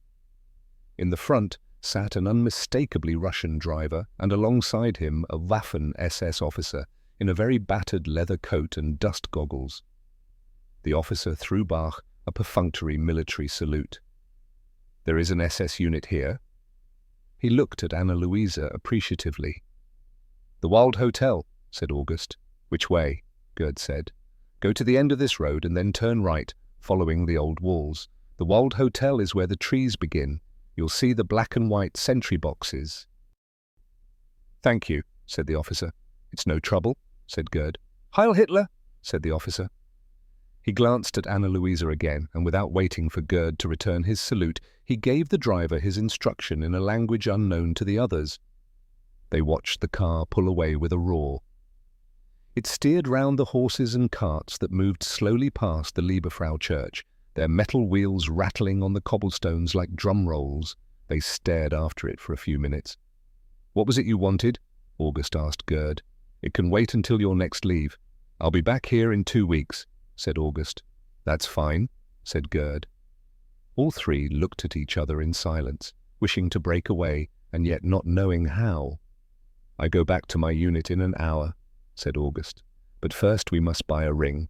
In the front sat an unmistakably Russian driver, and alongside him a Waffen-SS officer in a very battered leather coat and dust goggles. The officer threw Bach a perfunctory military salute. There is an SS unit here? He looked at Anna Louisa appreciatively. The Wild Hotel, said August. Which way? Gerd said. Go to the end of this road and then turn right, following the old walls. The Wild Hotel is where the trees begin. You'll see the black and white sentry boxes. Thank you, said the officer. It's no trouble, said Gerd. Heil Hitler, said the officer. He glanced at Anna Louisa again, and without waiting for Gerd to return his salute, he gave the driver his instruction in a language unknown to the others. They watched the car pull away with a roar. It steered round the horses and carts that moved slowly past the Lieberfrau church, their metal wheels rattling on the cobblestones like drum rolls. They stared after it for a few minutes. What was it you wanted? August asked Gerd. It can wait until your next leave. I'll be back here in 2 weeks, said August. That's fine, said Gerd. All 3 looked at each other in silence, wishing to break away, and yet not knowing how. I go back to my unit in an hour, said August. But first we must buy a ring.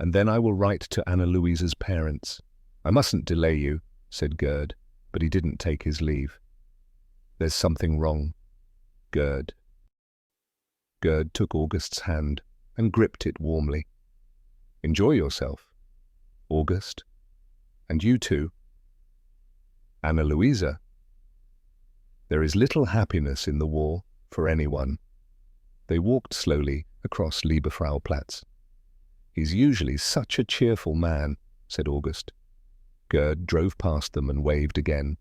And then I will write to Anna Louisa's parents. I mustn't delay you, said Gerd, but he didn't take his leave. There's something wrong. Gerd. Gerd took August's hand and gripped it warmly. Enjoy yourself, August. And you too. Anna Louisa. There is little happiness in the war for anyone. They walked slowly across Lieberfrau Platz. He's usually such a cheerful man, said August. Gerd drove past them and waved again.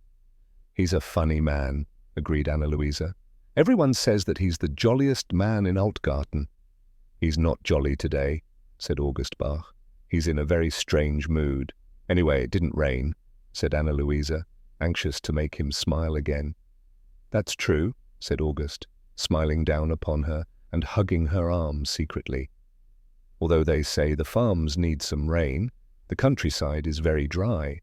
He's a funny man, agreed Anna Louisa. Everyone says that he's the jolliest man in Altgarten. He's not jolly today, said August Bach. He's in a very strange mood. Anyway, it didn't rain, said Anna Louisa, anxious to make him smile again. That's true, said August, smiling down upon her and hugging her arm secretly. Although they say the farms need some rain, the countryside is very dry.